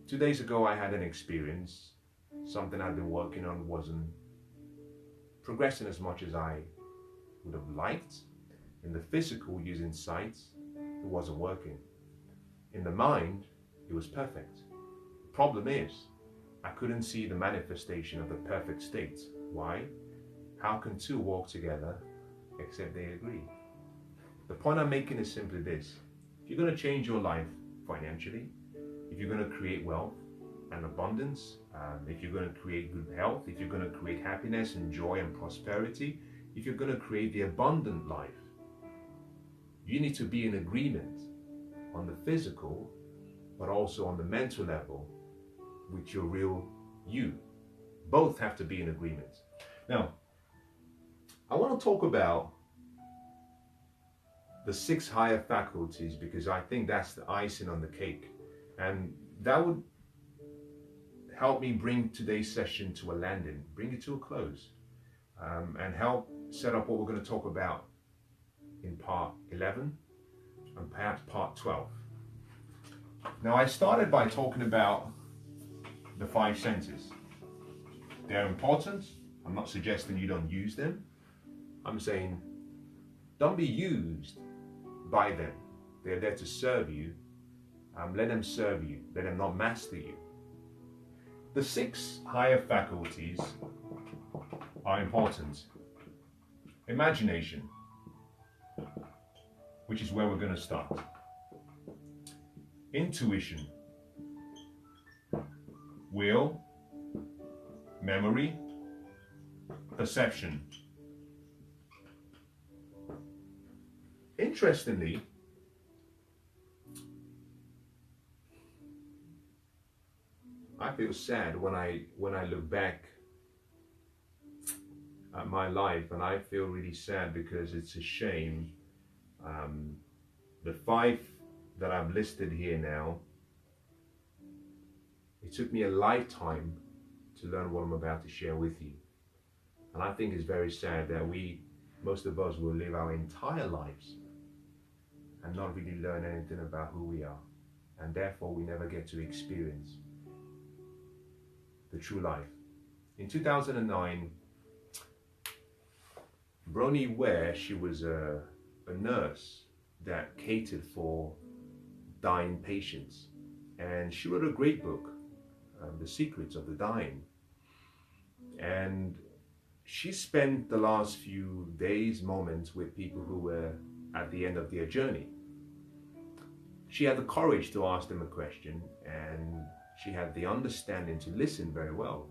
2 days ago, I had an experience. Something I'd been working on wasn't progressing as much as I would have liked. In the physical, using sight, it wasn't working. In the mind, it was perfect. The problem is, I couldn't see the manifestation of the perfect state. Why? How can two walk together except they agree? The point I'm making is simply this. If you're going to change your life financially, if you're going to create wealth and abundance, if you're going to create good health, if you're going to create happiness and joy and prosperity, if you're going to create the abundant life, you need to be in agreement on the physical, but also on the mental level with your real you. Both have to be in agreement. Now, I want to talk about the 6 higher faculties because I think that's the icing on the cake. And that would help me bring today's session to a landing, bring it to a close, and help set up what we're going to talk about in part 11 and perhaps part 12. Now, I started by talking about the 5 senses. They're important. I'm not suggesting you don't use them. I'm saying don't be used by them. They're there to serve you. Let them serve you. Let them not master you. The 6 higher faculties are important. Imagination, which is where we're going to start. Intuition, will, memory, perception. Interestingly, I feel sad when I look back at my life, and I feel really sad because it's a shame. The 5 that I've listed here now, it took me a lifetime to learn what I'm about to share with you. And I think it's very sad that most of us will live our entire lives and not really learn anything about who we are. And therefore we never get to experience the true life. In 2009, Bronnie Ware, she was a nurse that catered for dying patients. And she wrote a great book, The Secrets of the Dying. And she spent the last few days, moments with people who were at the end of their journey. She had the courage to ask them a question, and she had the understanding to listen very well.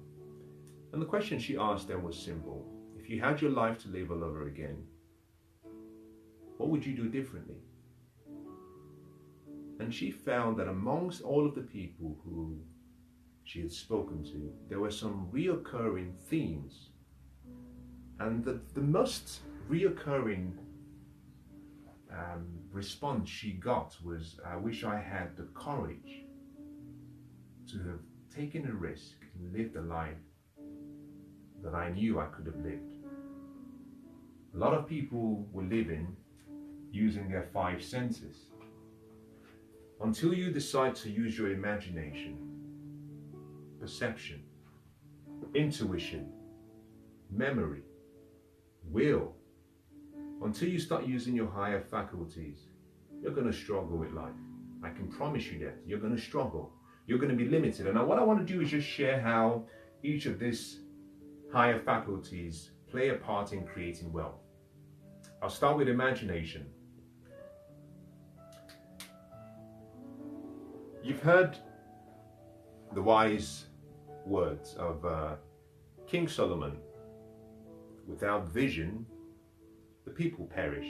And the question she asked them was simple. If you had your life to live all over again, what would you do differently? And she found that amongst all of the people who she had spoken to, there were some reoccurring themes. And the most reoccurring response she got was, I wish I had the courage to have taken a risk and lived a life that I knew I could have lived. A lot of people were living using their 5 senses. Until you decide to use your imagination, perception, intuition, memory, will, until you start using your higher faculties, you're going to struggle with life. I can promise you that. You're going to struggle. You're going to be limited. And now what I want to do is just share how each of these higher faculties play a part in creating wealth. I'll start with imagination. You've heard the wise words of King Solomon. Without vision, the people perish.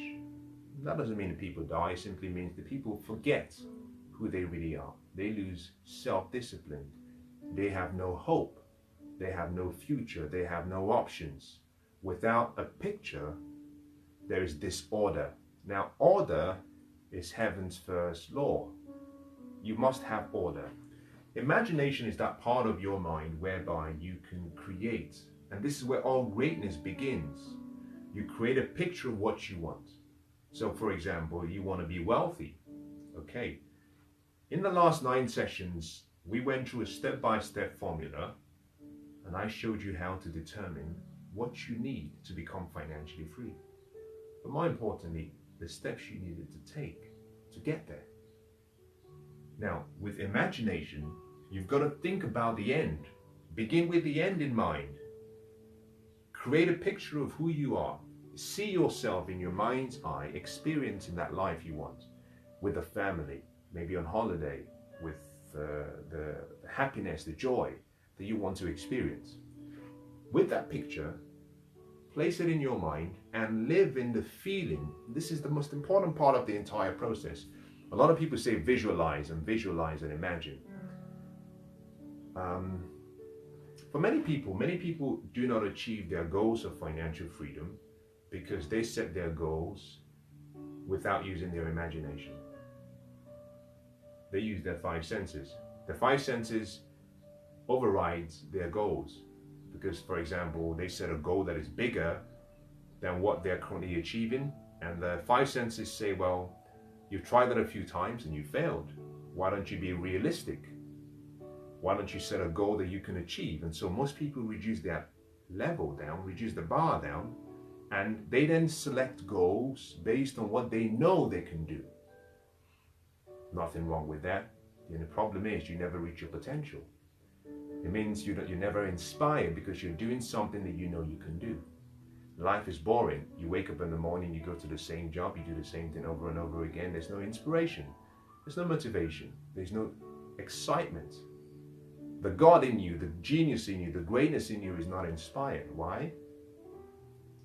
That doesn't mean the people die, it simply means the people forget who they really are. They lose self-discipline. They have no hope. They have no future. They have no options. Without a picture, there is disorder. Now, order is heaven's first law. You must have order. Imagination is that part of your mind whereby you can create. And this is where all greatness begins. You create a picture of what you want. So for example, you want to be wealthy. Okay. In the last 9 sessions, we went through a step-by-step formula, and I showed you how to determine what you need to become financially free. But more importantly, the steps you needed to take to get there. Now, with imagination, you've got to think about the end. Begin with the end in mind. Create a picture of who you are. See yourself in your mind's eye, experiencing that life you want, with a family, maybe on holiday, with the happiness, the joy that you want to experience. With that picture, place it in your mind and live in the feeling. This is the most important part of the entire process. A lot of people say visualize and imagine. For many people do not achieve their goals of financial freedom because they set their goals without using their imagination. They use their 5 senses. The 5 senses overrides their goals because, for example, they set a goal that is bigger than what they're currently achieving, and the 5 senses say, well, you've tried that a few times and you failed. Why don't you be realistic? Why don't you set a goal that you can achieve? And so most people reduce their level down, reduce the bar down, and they then select goals based on what they know they can do. Nothing wrong with that. The only problem is you never reach your potential. It means you're never inspired because you're doing something that you know you can do. Life is boring. You wake up in the morning, you go to the same job, you do the same thing over and over again. There's no inspiration. There's no motivation. There's no excitement. The God in you, the genius in you, the greatness in you is not inspired. Why?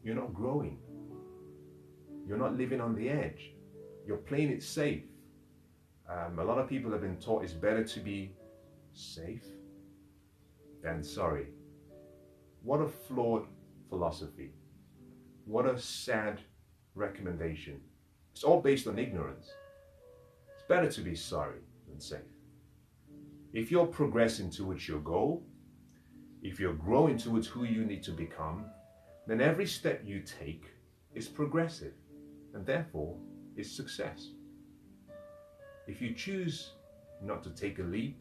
You're not growing. You're not living on the edge. You're playing it safe. A lot of people have been taught it's better to be safe than sorry. What a flawed philosophy. What a sad recommendation. It's all based on ignorance. It's better to be sorry than safe. If you're progressing towards your goal, if you're growing towards who you need to become, then every step you take is progressive and therefore is success. If you choose not to take a leap,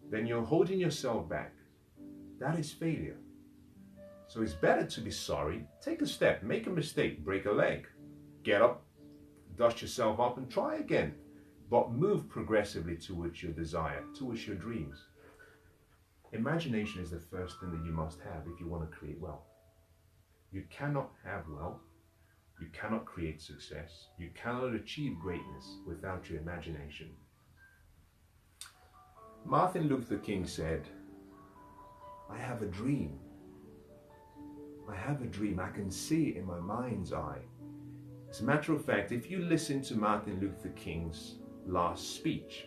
then you're holding yourself back. That is failure. So it's better to be sorry, take a step, make a mistake, break a leg, get up, dust yourself up and try again. But move progressively towards your desire, towards your dreams. Imagination is the first thing that you must have if you want to create wealth. You cannot have wealth, you cannot create success, you cannot achieve greatness without your imagination. Martin Luther King said, I have a dream. I have a dream. I can see it in my mind's eye. As a matter of fact, if you listen to Martin Luther King's last speech,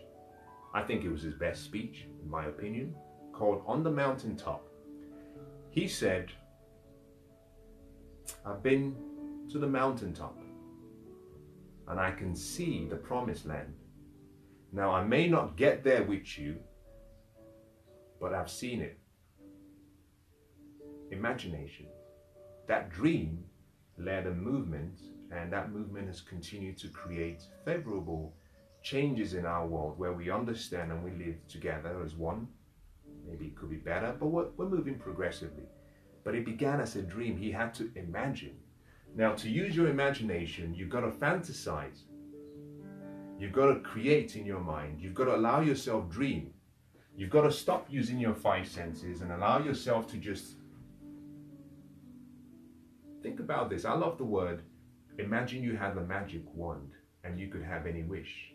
I think it was his best speech, in my opinion, called On the Mountaintop. He said, I've been to the mountaintop and I can see the promised land. Now, I may not get there with you, but I've seen it. Imagination. That dream led a movement, and that movement has continued to create favorable changes in our world where we understand and we live together as one. Maybe it could be better, but we're moving progressively. But it began as a dream. He had to imagine. Now, to use your imagination, you've got to fantasize. You've got to create in your mind. You've got to allow yourself dream. You've got to stop using your five senses and allow yourself to just think about this. I love the word. Imagine you had a magic wand and you could have any wish.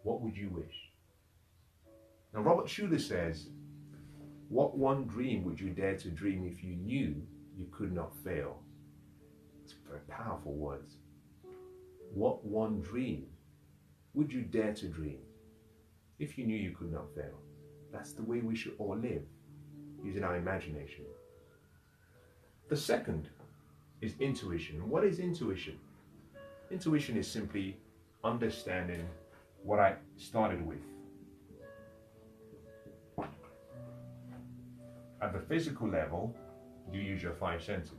What would you wish? Now, Robert Schuller says, what one dream would you dare to dream if you knew you could not fail? It's very powerful words. What one dream would you dare to dream if you knew you could not fail? That's the way we should all live, using our imagination. The second is intuition. What is intuition? Intuition is simply understanding what I started with. At the physical level, you use your five senses.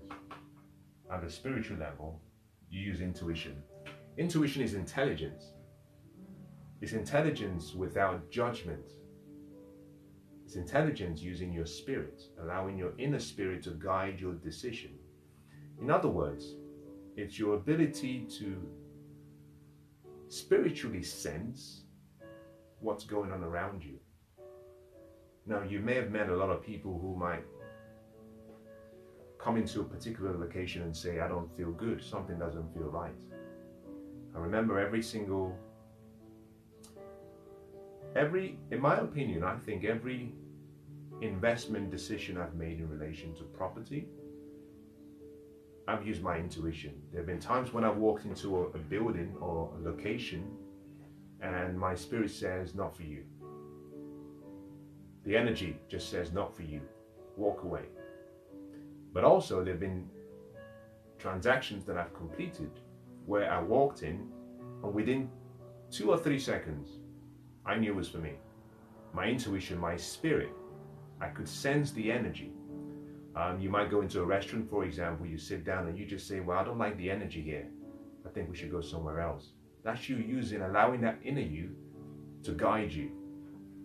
At the spiritual level, you use intuition. Intuition is intelligence. It's intelligence without judgment. It's intelligence using your spirit, allowing your inner spirit to guide your decision. In other words, it's your ability to spiritually sense what's going on around you. Now, you may have met a lot of people who might come into a particular location and say, I don't feel good, something doesn't feel right. I remember in my opinion, I think every investment decision I've made in relation to property, I've used my intuition. There have been times when I've walked into a building or a location and my spirit says, not for you. The energy just says, not for you. Walk away. But also there have been transactions that I've completed where I walked in and within 2 or 3 seconds, I knew it was for me. My intuition, my spirit, I could sense the energy. You might go into a restaurant, for example, you sit down and you just say, well, I don't like the energy here. I think we should go somewhere else. That's you allowing that inner you to guide you.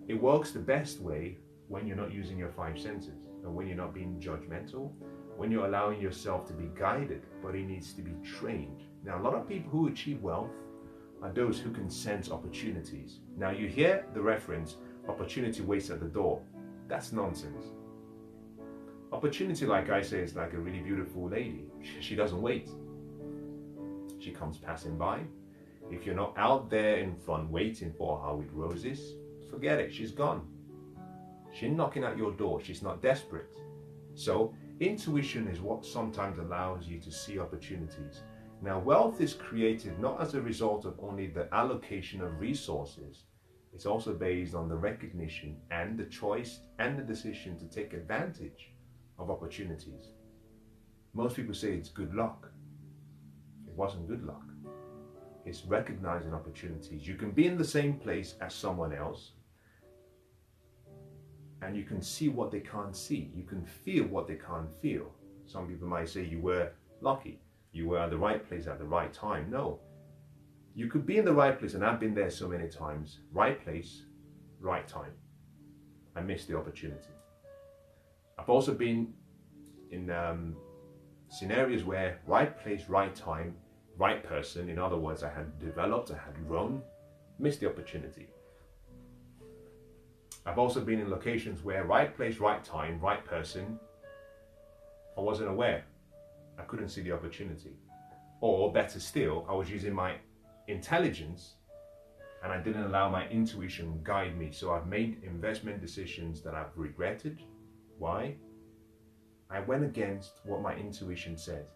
It works the best way when you're not using your five senses. and when you're not being judgmental, when you're allowing yourself to be guided, but it needs to be trained. Now, a lot of people who achieve wealth are those who can sense opportunities. Now, you hear the reference, opportunity waits at the door. That's nonsense. Opportunity, like I say, is like a really beautiful lady. She doesn't wait. She comes passing by. If you're not out there in front waiting for her with roses, forget it, she's gone. She's knocking at your door, she's not desperate. So, intuition is what sometimes allows you to see opportunities. Now, wealth is created not as a result of only the allocation of resources. It's also based on the recognition and the choice and the decision to take advantage of opportunities. Most people say it's good luck. It wasn't good luck. It's recognizing opportunities. You can be in the same place as someone else, and you can see what they can't see. You can feel what they can't feel. Some people might say you were lucky. You were at the right place at the right time. No. You could be in the right place, and I've been there so many times. Right place, right time. I missed the opportunity. I've also been in scenarios where right place, right time, right person. In other words, I had developed, I had grown, missed the opportunity. I've also been in locations where right place, right time, right person, I wasn't aware. I couldn't see the opportunity. Or better still, I was using my intelligence and I didn't allow my intuition guide me. So I've made investment decisions that I've regretted. Why? I went against what my intuition said.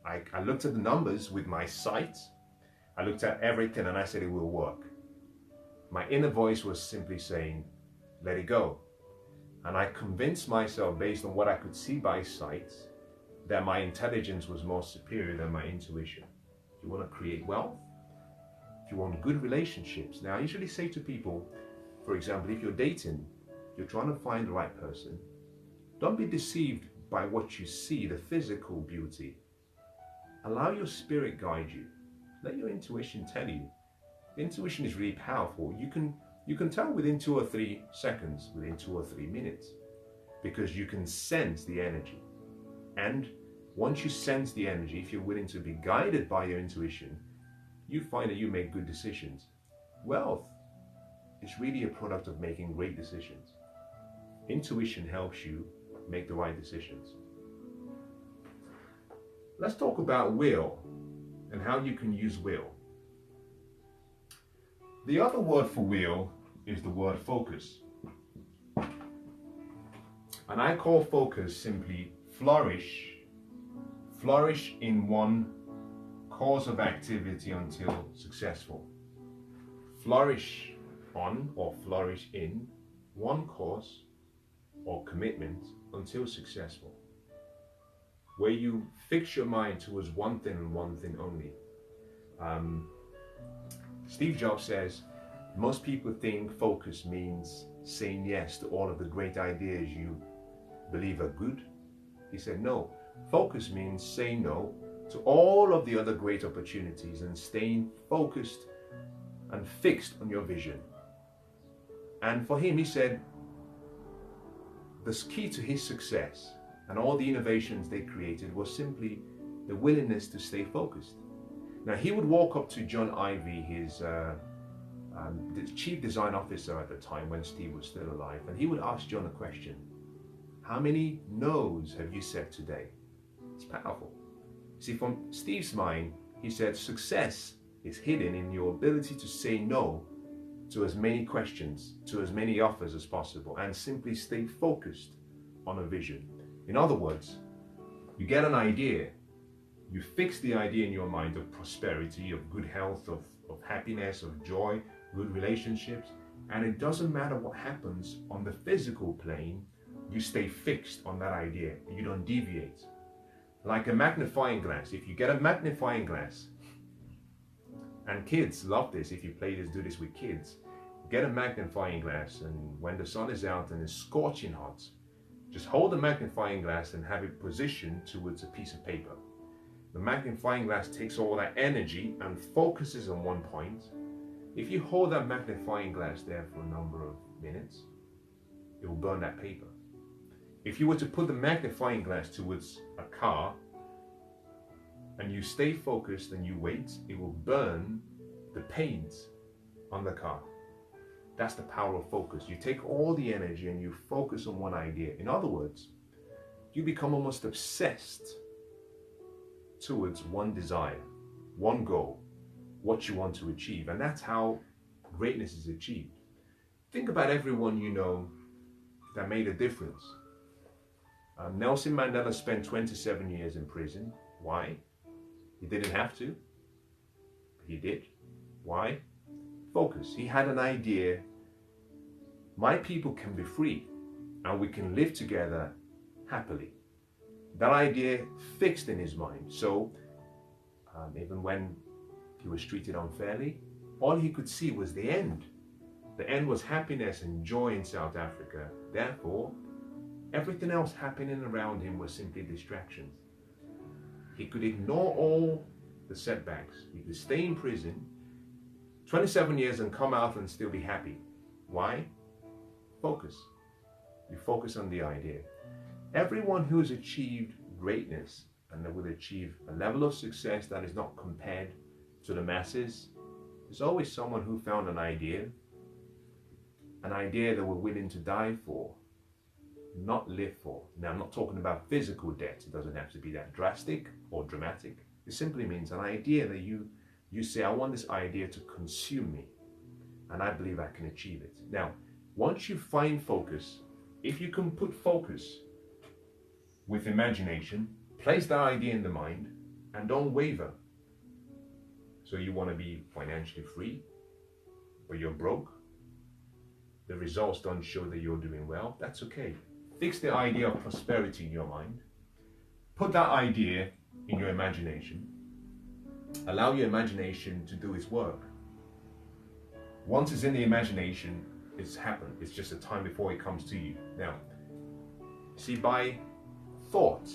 I looked at the numbers with my sight. I looked at everything and I said it will work. My inner voice was simply saying, let it go. And I convinced myself based on what I could see by sight that my intelligence was more superior than my intuition. If you want to create wealth, if you want good relationships. Now, I usually say to people, for example, if you're dating, you're trying to find the right person, don't be deceived by what you see, the physical beauty. Allow your spirit guide you. Let your intuition tell you. Intuition is really powerful. You can tell within 2 or 3 seconds, within 2 or 3 minutes, because you can sense the energy. And once you sense the energy, if you're willing to be guided by your intuition, you find that you make good decisions. Wealth is really a product of making great decisions. Intuition helps you make the right decisions. Let's talk about will and how you can use will. The other word for will is the word focus. And I call focus simply flourish in one course of activity until successful. Flourish on or flourish in one course or commitment until successful. Where you fix your mind towards one thing and one thing only. Steve Jobs says, most people think focus means saying yes to all of the great ideas you believe are good. He said, no, focus means saying no to all of the other great opportunities and staying focused and fixed on your vision. And for him, he said, the key to his success and all the innovations they created was simply the willingness to stay focused. Now, he would walk up to John Ivey, his the chief design officer at the time when Steve was still alive, and he would ask John a question. How many no's have you said today? It's powerful. See, from Steve's mind, he said success is hidden in your ability to say no to as many questions, to as many offers as possible, and simply stay focused on a vision. In other words, you get an idea, you fix the idea in your mind of prosperity, of good health, of happiness, of joy, good relationships, and it doesn't matter what happens on the physical plane, you stay fixed on that idea, you don't deviate. Like a magnifying glass, if you get a magnifying glass, and kids love this, if you do this with kids, get a magnifying glass, and when the sun is out and it's scorching hot, just hold the magnifying glass and have it positioned towards a piece of paper. The magnifying glass takes all that energy and focuses on one point. If you hold that magnifying glass there for a number of minutes, it will burn that paper. If you were to put the magnifying glass towards a car and you stay focused and you wait, it will burn the paint on the car. That's the power of focus. You take all the energy and you focus on one idea. In other words, you become almost obsessed towards one desire, one goal, what you want to achieve. And that's how greatness is achieved. Think about everyone you know that made a difference. Nelson Mandela spent 27 years in prison. Why? He didn't have to. He did. Why? Focus. He had an idea. My people can be free and we can live together happily. That idea fixed in his mind. So even when he was treated unfairly, all he could see was the end. The end was happiness and joy in South Africa. Therefore, everything else happening around him was simply distractions. He could ignore all the setbacks. He could stay in prison 27 years and come out and still be happy. Why? Focus. You focus on the idea. Everyone who has achieved greatness and that will achieve a level of success that is not compared to the masses is always someone who found an idea they were willing to die for, not live for. Now, I'm not talking about physical death. It doesn't have to be that drastic or dramatic. It simply means an idea that you say, I want this idea to consume me, and I believe I can achieve it. Now, once you find focus, if you can put focus with imagination, place that idea in the mind, and don't waver. So you want to be financially free, but you're broke. The results don't show that you're doing well. That's okay. Fix the idea of prosperity in your mind. Put that idea in your imagination. Allow your imagination to do its work. Once it's in the imagination, it's happened. It's just a time before it comes to you. Now, see, by thought,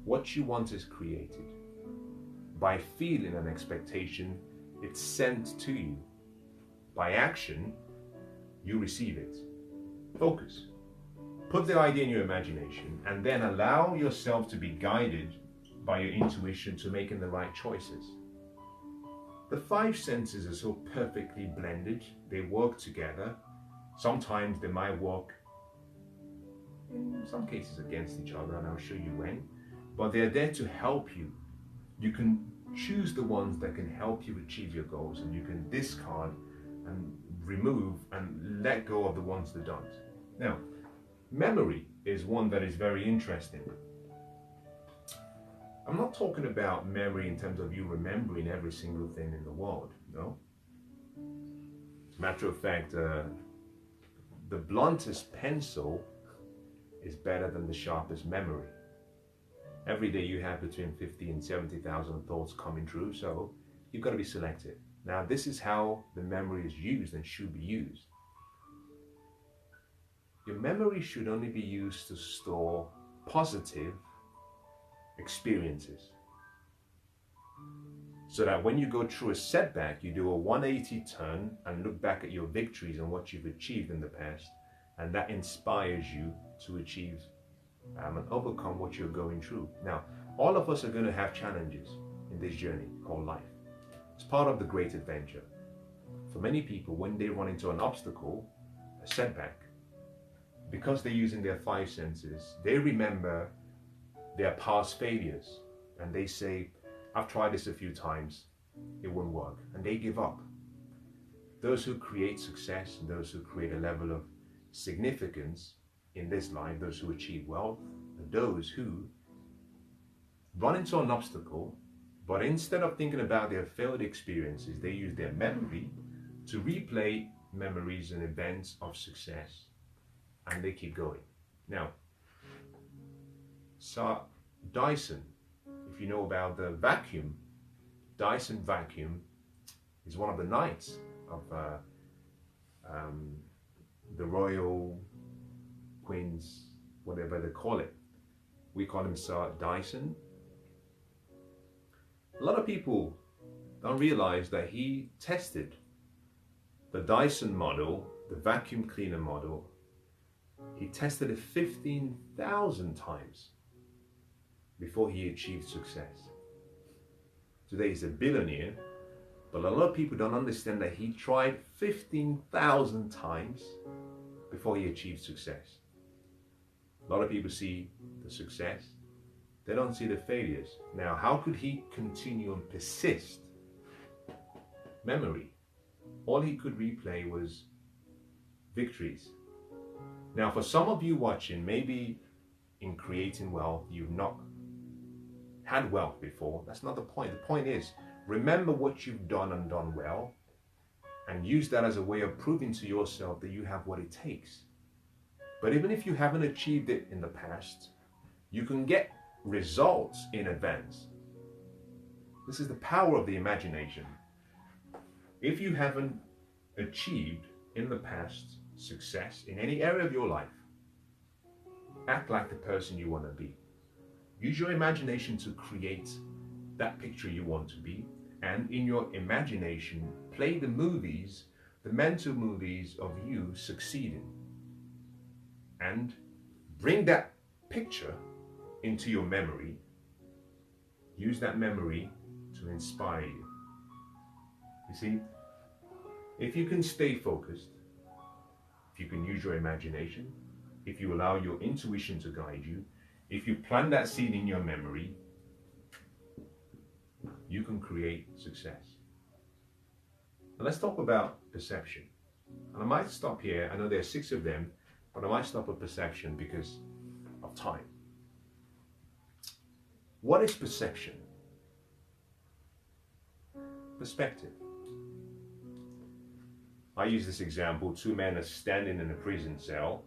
what you want is created. By feeling an expectation, it's sent to you. By action, you receive it. Focus. Put the idea in your imagination and then allow yourself to be guided by your intuition to making the right choices. The five senses are so perfectly blended. They work together. Sometimes they might work, in some cases, against each other, and I'll show you when. But they're there to help you. You can choose the ones that can help you achieve your goals, and you can discard and remove and let go of the ones that don't. Now, memory is one that is very interesting. I'm not talking about memory in terms of you remembering every single thing in the world, no. Matter of fact, the bluntest pencil is better than the sharpest memory. Every day you have between 50 and 70,000 thoughts coming through, so you've got to be selective. Now, this is how the memory is used and should be used. Your memory should only be used to store positive experiences. So that when you go through a setback, you do a 180 turn and look back at your victories and what you've achieved in the past, and that inspires you to achieve and overcome what you're going through. Now, all of us are going to have challenges in this journey called life. It's part of the great adventure. For many people, when they run into an obstacle, a setback, because they're using their five senses, they remember their past failures and they say, I've tried this a few times, it won't work, and they give up. Those who create success, those who create a level of significance in this life, those who achieve wealth, are those who run into an obstacle, but instead of thinking about their failed experiences, they use their memory to replay memories and events of success, and they keep going. Now, Sir Dyson, if you know about the vacuum, Dyson vacuum is one of the knights of the Royal Queen's, whatever they call it. We call him Sir Dyson. A lot of people don't realize that he tested the Dyson model, the vacuum cleaner model, He tested it 15,000 times before he achieved success. Today he's a billionaire, but a lot of people don't understand that he tried 15,000 times before he achieved success. A lot of people see the success, they don't see the failures. Now, how could he continue and persist? Memory. All he could replay was victories. Now, for some of you watching, maybe in creating wealth, you've not had wealth before. That's not the point. The point is, remember what you've done and done well, and use that as a way of proving to yourself that you have what it takes. But even if you haven't achieved it in the past, you can get results in advance. This is the power of the imagination. If you haven't achieved in the past success in any area of your life, act like the person you want to be. Use your imagination to create that picture you want to be, and in your imagination, play the movies, the mental movies of you succeeding, and bring that picture into your memory. Use that memory to inspire you. You see, if you can stay focused, if you can use your imagination, if you allow your intuition to guide you, if you plant that seed in your memory, you can create success. Now let's talk about perception. And I might stop here. I know there are 6 of them, but I might stop at perception because of time. What is perception? Perspective. I use this example. 2 men are standing in a prison cell.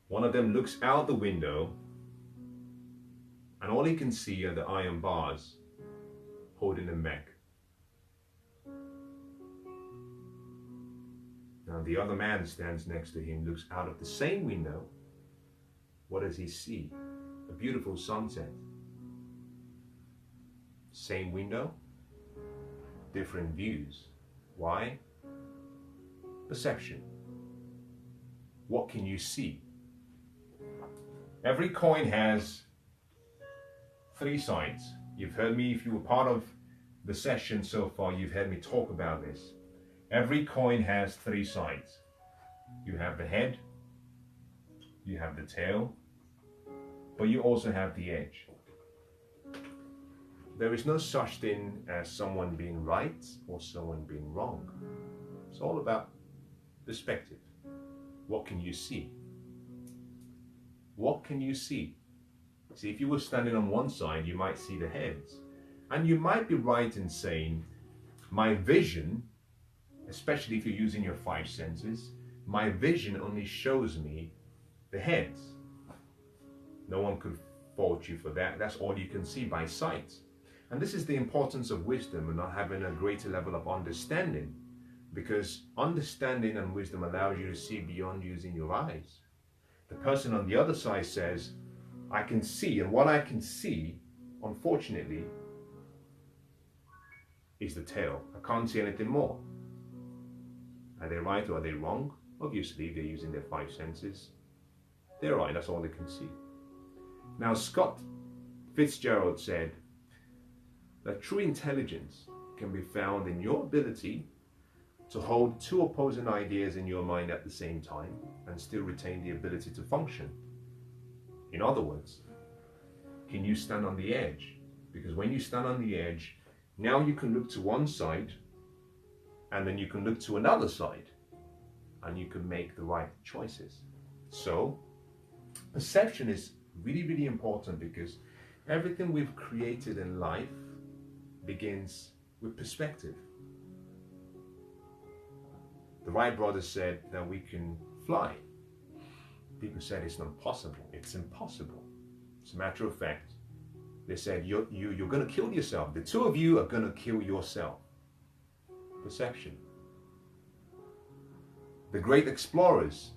One of them looks out the window, and all he can see are the iron bars holding him back. Now the other man stands next to him, looks out of the same window. What does he see? A beautiful sunset. Same window, different views. Why? Perception. What can you see? Every coin has 3 sides. You've heard me, if you were part of the session so far, you've heard me talk about this. Every coin has 3 sides. You have the head, you have the tail, but you also have the edge. There is no such thing as someone being right or someone being wrong. It's all about perspective. What can you see? What can you see? See, if you were standing on one side, you might see the heads. And you might be right in saying, my vision, especially if you're using your 5 senses, my vision only shows me the heads. No one could fault you for that. That's all you can see by sight. And this is the importance of wisdom and not having a greater level of understanding, because understanding and wisdom allows you to see beyond using your eyes. The person on the other side says, I can see, and what I can see, unfortunately, is the tail. I can't see anything more. Are they right or are they wrong? Obviously, they're using their 5 senses. They're right, that's all they can see. Now, Scott Fitzgerald said that true intelligence can be found in your ability to hold 2 opposing ideas in your mind at the same time and still retain the ability to function. In other words, can you stand on the edge? Because when you stand on the edge, now you can look to one side and then you can look to another side and you can make the right choices. So perception is really, really important, because everything we've created in life begins with perspective. The Wright brothers said that we can fly. People said it's not possible. It's impossible. As a matter of fact, they said you're going to kill yourself. The 2 of you are going to kill yourself. Perception. The great explorers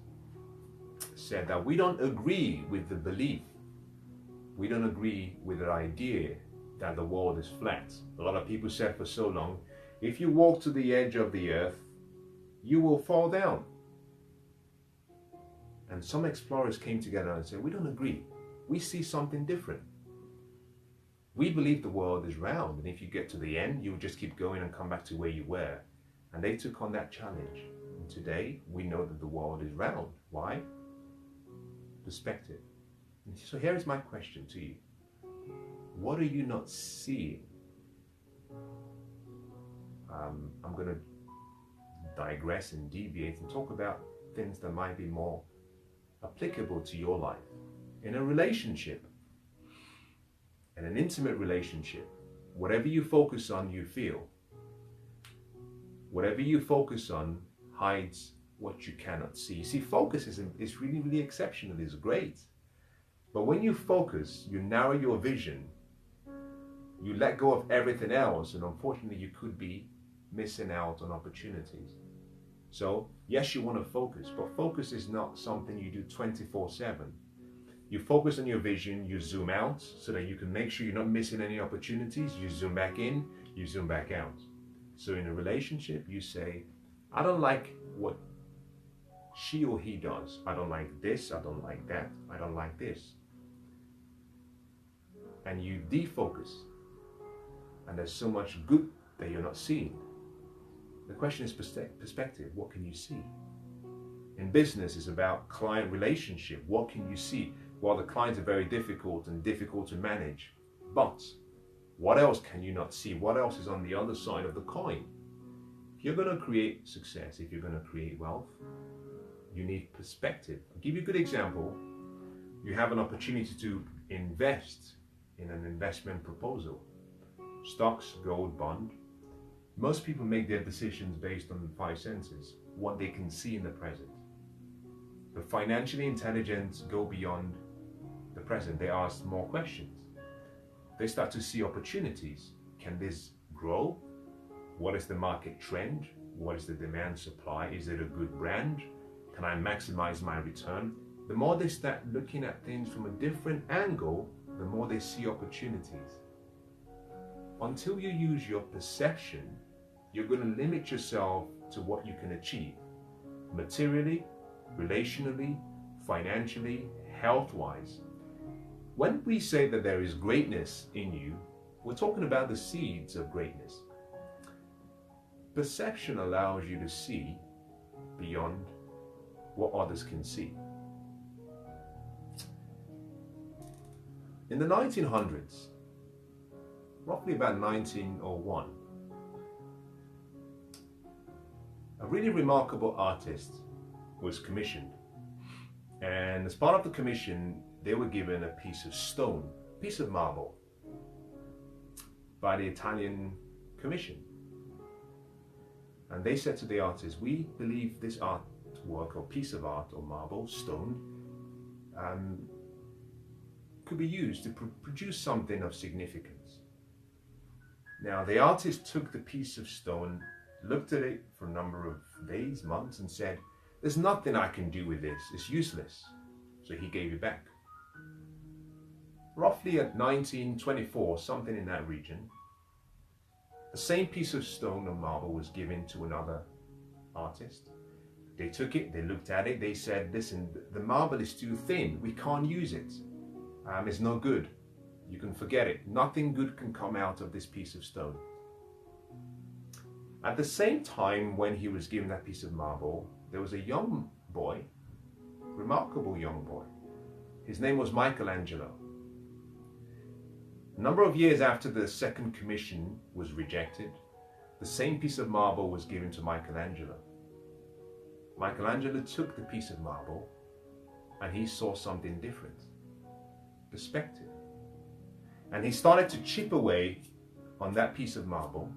said that we don't agree with the belief. We don't agree with the idea that the world is flat. A lot of people said for so long, if you walk to the edge of the earth, you will fall down. And some explorers came together and said, we don't agree. We see something different. We believe the world is round, and if you get to the end, you will just keep going and come back to where you were. And they took on that challenge. And today, we know that the world is round. Why? Perspective. And so here is my question to you. What are you not seeing? I'm going to digress and deviate and talk about things that might be more applicable to your life. In a relationship, in an intimate relationship, whatever you focus on, you feel. Whatever you focus on hides what you cannot see. You see, focus is really, really exceptional, it's great. But when you focus, you narrow your vision, you let go of everything else, and unfortunately you could be missing out on opportunities. So, yes, you want to focus, but focus is not something you do 24/7. You focus on your vision, you zoom out so that you can make sure you're not missing any opportunities, you zoom back in, you zoom back out. So in a relationship, you say, I don't like what she or he does. I don't like this, I don't like that, I don't like this. And you defocus. And there's so much good that you're not seeing. The question is perspective. What can you see? In business, it's about client relationship. What can you see? Well, the clients are very difficult and difficult to manage. But what else can you not see? What else is on the other side of the coin? If you're going to create success, if you're going to create wealth, you need perspective. I'll give you a good example. You have an opportunity to invest in an investment proposal. Stocks, gold, bond. Most people make their decisions based on the five senses, what they can see in the present. The financially intelligent go beyond the present. They ask more questions. They start to see opportunities. Can this grow? What is the market trend? What is the demand supply? Is it a good brand? Can I maximize my return? The more they start looking at things from a different angle, the more they see opportunities. Until you use your perception, you're going to limit yourself to what you can achieve materially, relationally, financially, health-wise. When we say that there is greatness in you, we're talking about the seeds of greatness. Perception allows you to see beyond what others can see. In the 1900s, roughly about 1901, a really remarkable artist was commissioned. And as part of the commission, they were given a piece of stone, a piece of marble, by the Italian commission. And they said to the artist, we believe this artwork or piece of art or marble, stone, could be used to produce something of significance. Now, the artist took the piece of stone, looked at it for a number of days, months, and said, there's nothing I can do with this, it's useless. So he gave it back. Roughly at 1924, something in that region, the same piece of stone or marble was given to another artist. They took it, they looked at it, they said, listen, the marble is too thin, we can't use it. It's no good. You can forget it. Nothing good can come out of this piece of stone. At the same time, when he was given that piece of marble, there was a young boy, remarkable young boy. His name was Michelangelo. A number of years after the second commission was rejected, the same piece of marble was given to Michelangelo. Michelangelo took the piece of marble and he saw something different. Perspective. And he started to chip away on that piece of marble.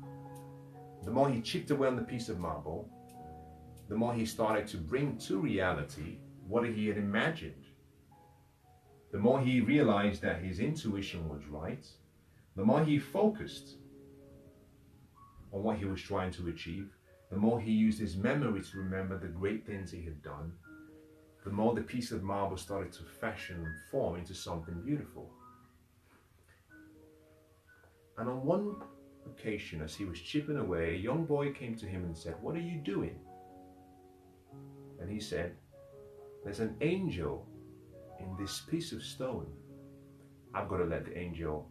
The more he chipped away on the piece of marble, the more he started to bring to reality what he had imagined. The more he realized that his intuition was right, the more he focused on what he was trying to achieve, the more he used his memory to remember the great things he had done, the more the piece of marble started to fashion and form into something beautiful. And on one occasion, as he was chipping away, a young boy came to him and said, what are you doing? And he said, There's an angel in this piece of stone. I've got to let the angel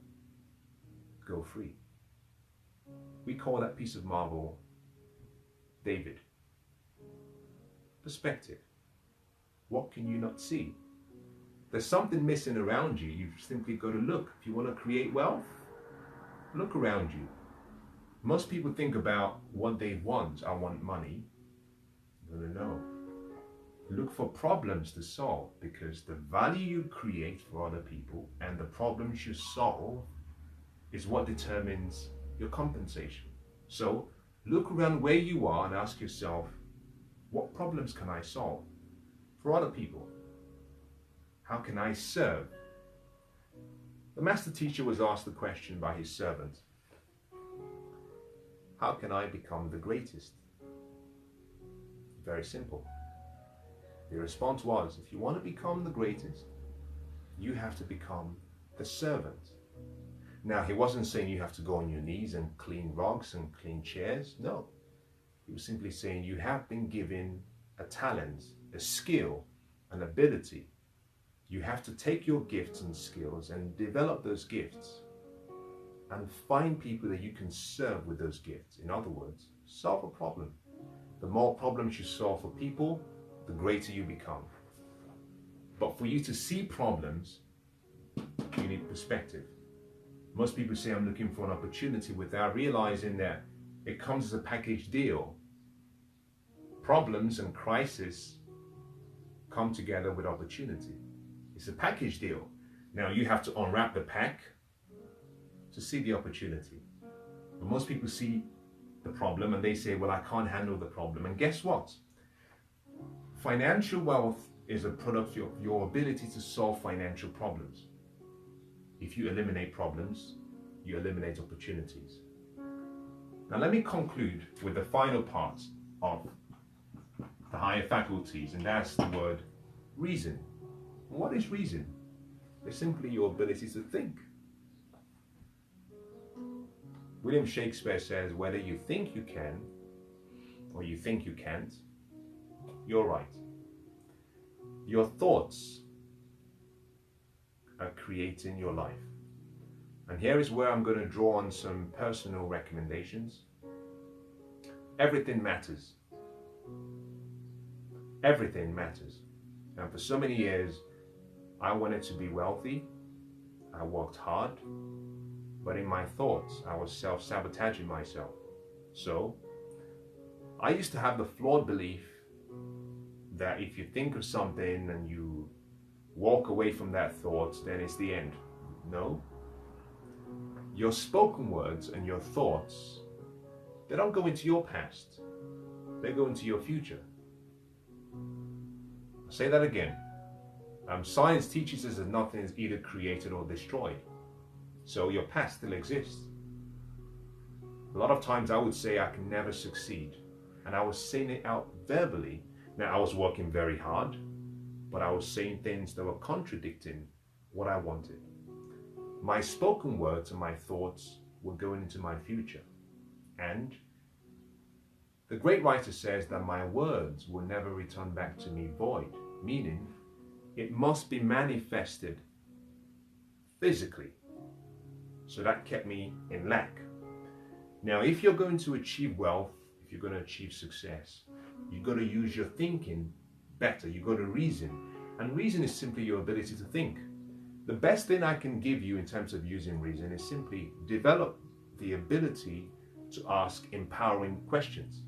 go free. We call that piece of marble David. Perspective. What can you not see? There's something missing around you. You've simply got to look. If you want to create wealth, look around you. Most people think about what they want. I want money. No. Look for problems to solve, because the value you create for other people and the problems you solve is what determines your compensation. So look around where you are and ask yourself, what problems can I solve for other people? How can I serve? The master teacher was asked the question by his servant, how can I become the greatest? Very simple. The response was, if you want to become the greatest, you have to become the servant. Now, he wasn't saying you have to go on your knees and clean rugs and clean chairs. No. He was simply saying you have been given a talent, a skill, an ability. You have to take your gifts and skills and develop those gifts and find people that you can serve with those gifts. In other words, solve a problem. The more problems you solve for people, the greater you become. But for you to see problems, you need perspective. Most people say, I'm looking for an opportunity, without realizing that it comes as a package deal. Problems and crisis come together with opportunity. It's a package deal. Now you have to unwrap the pack to see the opportunity. But most people see the problem and they say, well, I can't handle the problem. And guess what? Financial wealth is a product of your ability to solve financial problems. If you eliminate problems, you eliminate opportunities. Now let me conclude with the final part of the higher faculties, and that's the word reason. What is reason? It's simply your ability to think. William Shakespeare says, whether you think you can or you think you can't, you're right. Your thoughts are creating your life. And here is where I'm going to draw on some personal recommendations. Everything matters. Everything matters. And for so many years, I wanted to be wealthy. I worked hard. But in my thoughts, I was self-sabotaging myself. So, I used to have the flawed belief that if you think of something and you walk away from that thought, then it's the end. No. Your spoken words and your thoughts, they don't go into your past. They go into your future. I'll say that again. Science teaches us that nothing is either created or destroyed. So your past still exists. A lot of times I would say I can never succeed. And I was saying it out verbally. Now I was working very hard, but I was saying things that were contradicting what I wanted. My spoken words and my thoughts were going into my future. And the great writer says that my words will never return back to me void, meaning it must be manifested physically. So that kept me in lack. Now, if you're going to achieve wealth, if you're going to achieve success, you've got to use your thinking better. You've got to reason. And reason is simply your ability to think. The best thing I can give you in terms of using reason is simply develop the ability to ask empowering questions.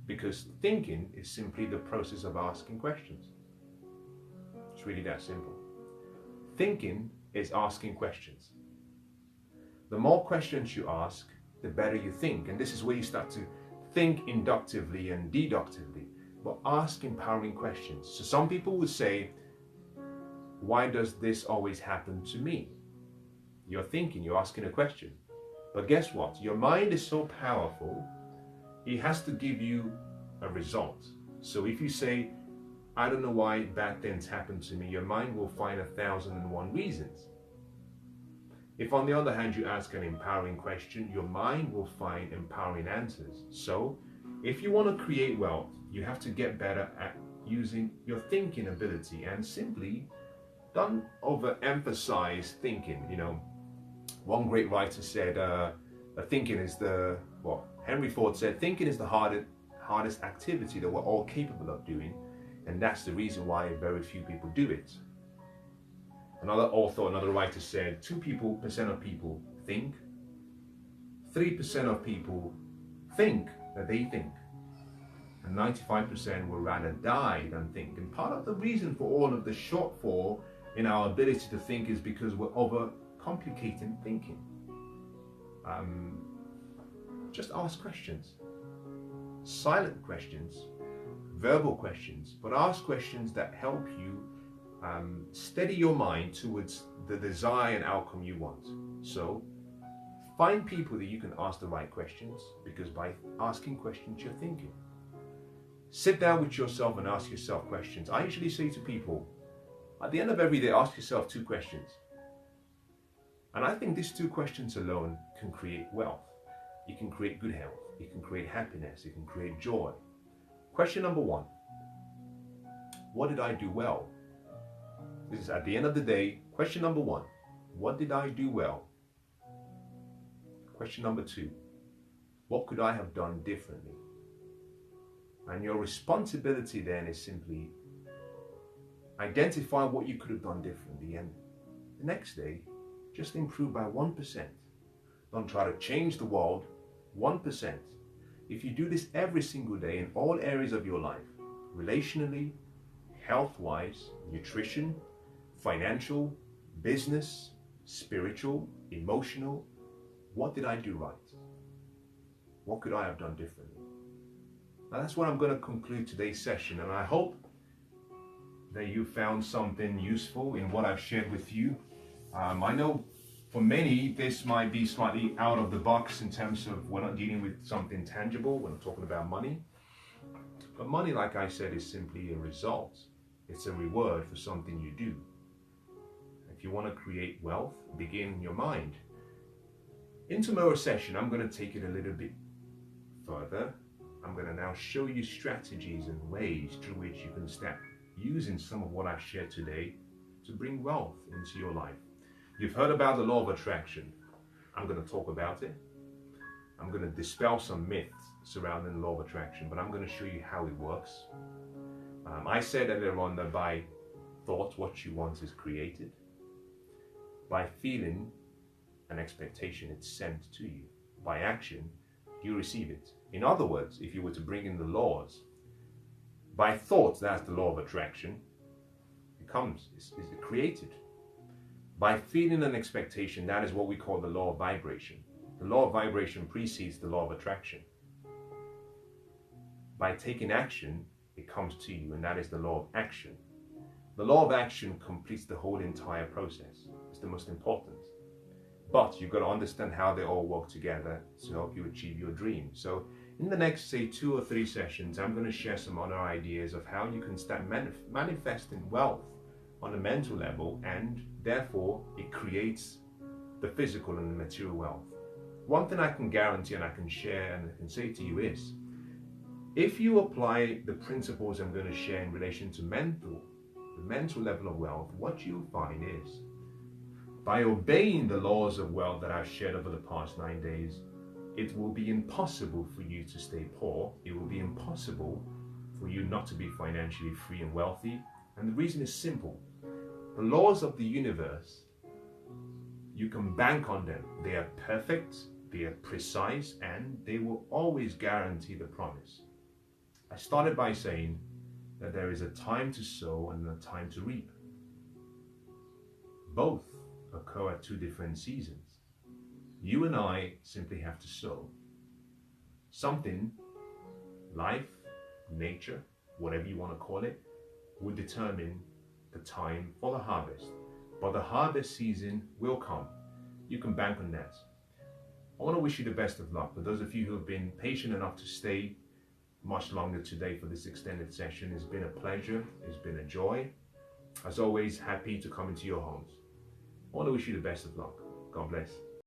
Because thinking is simply the process of asking questions. It's really that simple. Thinking is asking questions. The more questions you ask, the better you think. And this is where you start to think inductively and deductively, but ask empowering questions. So some people would say, why does this always happen to me? You're thinking, you're asking a question. But guess what? Your mind is so powerful, it has to give you a result. So if you say, I don't know why bad things happen to me, your mind will find 1,001 reasons. If on the other hand you ask an empowering question, your mind will find empowering answers. So if you want to create wealth, you have to get better at using your thinking ability, and simply don't overemphasize thinking. You know, one great writer said, thinking is Henry Ford said, thinking is the hardest activity that we're all capable of doing, and that's the reason why very few people do it. Another writer said, 2% of people think, 3% of people think that they think, and 95% will rather die than think. And part of the reason for all of the shortfall in our ability to think is because we're overcomplicating thinking. Just ask questions, silent questions, verbal questions, but ask questions that help you steady your mind towards the desired outcome you want. So find people that you can ask the right questions, because by asking questions, you're thinking. Sit down with yourself and ask yourself questions. I usually say to people, at the end of every day, ask yourself 2 questions. And I think these 2 questions alone can create wealth. It can create good health. It can create happiness. It can create joy. Question number 1. What did I do well? This is at the end of the day. Question number 1. What did I do well? Question number 2. What could I have done differently? And your responsibility then is simply identify what you could have done differently, and the next day, just improve by 1%. Don't try to change the world, 1%. If you do this every single day in all areas of your life, relationally, health-wise, nutrition, financial, business, spiritual, emotional, what did I do right? What could I have done differently? Now that's what I'm going to conclude today's session, and I hope that you found something useful in what I've shared with you. I know for many this might be slightly out of the box in terms of we're not dealing with something tangible, we're not talking about money. But money, like I said, is simply a result. It's a reward for something you do. If you want to create wealth, begin in your mind. In tomorrow's session, I'm going to take it a little bit further. I'm going to now show you strategies and ways through which you can start using some of what I've shared today to bring wealth into your life. You've heard about the law of attraction. I'm going to talk about it. I'm going to dispel some myths surrounding the law of attraction, but I'm going to show you how it works. I said earlier on that by thought, what you want is created. By feeling an expectation, it's sent to you. By action, you receive it. In other words, if you were to bring in the laws, by thought, that's the law of attraction, it comes, it's created. By feeling an expectation, that is what we call the law of vibration. The law of vibration precedes the law of attraction. By taking action, it comes to you, and that is the law of action. The law of action completes the whole entire process. It's the most important. But you've got to understand how they all work together to help you achieve your dream. So in the next, say, 2 or 3 sessions, I'm going to share some other ideas of how you can start manifesting wealth on a mental level, and therefore it creates the physical and the material wealth. One thing I can guarantee and I can share and I can say to you is, if you apply the principles I'm going to share in relation to the mental level of wealth, what you'll find is, by obeying the laws of wealth that I've shared over the past 9 days, it will be impossible for you to stay poor. It will be impossible for you not to be financially free and wealthy. And the reason is simple. The laws of the universe, you can bank on them. They are perfect, they are precise, and they will always guarantee the promise. I started by saying that there is a time to sow and a time to reap. Both occur at 2 different seasons. You and I simply have to sow. Something, life, nature, whatever you want to call it, will determine the time for the harvest. But the harvest season will come. You can bank on that. I want to wish you the best of luck. For those of you who have been patient enough to stay much longer today for this extended session, it's been a pleasure. It's been a joy. As always, happy to come into your homes. I want to wish you the best of luck. God bless.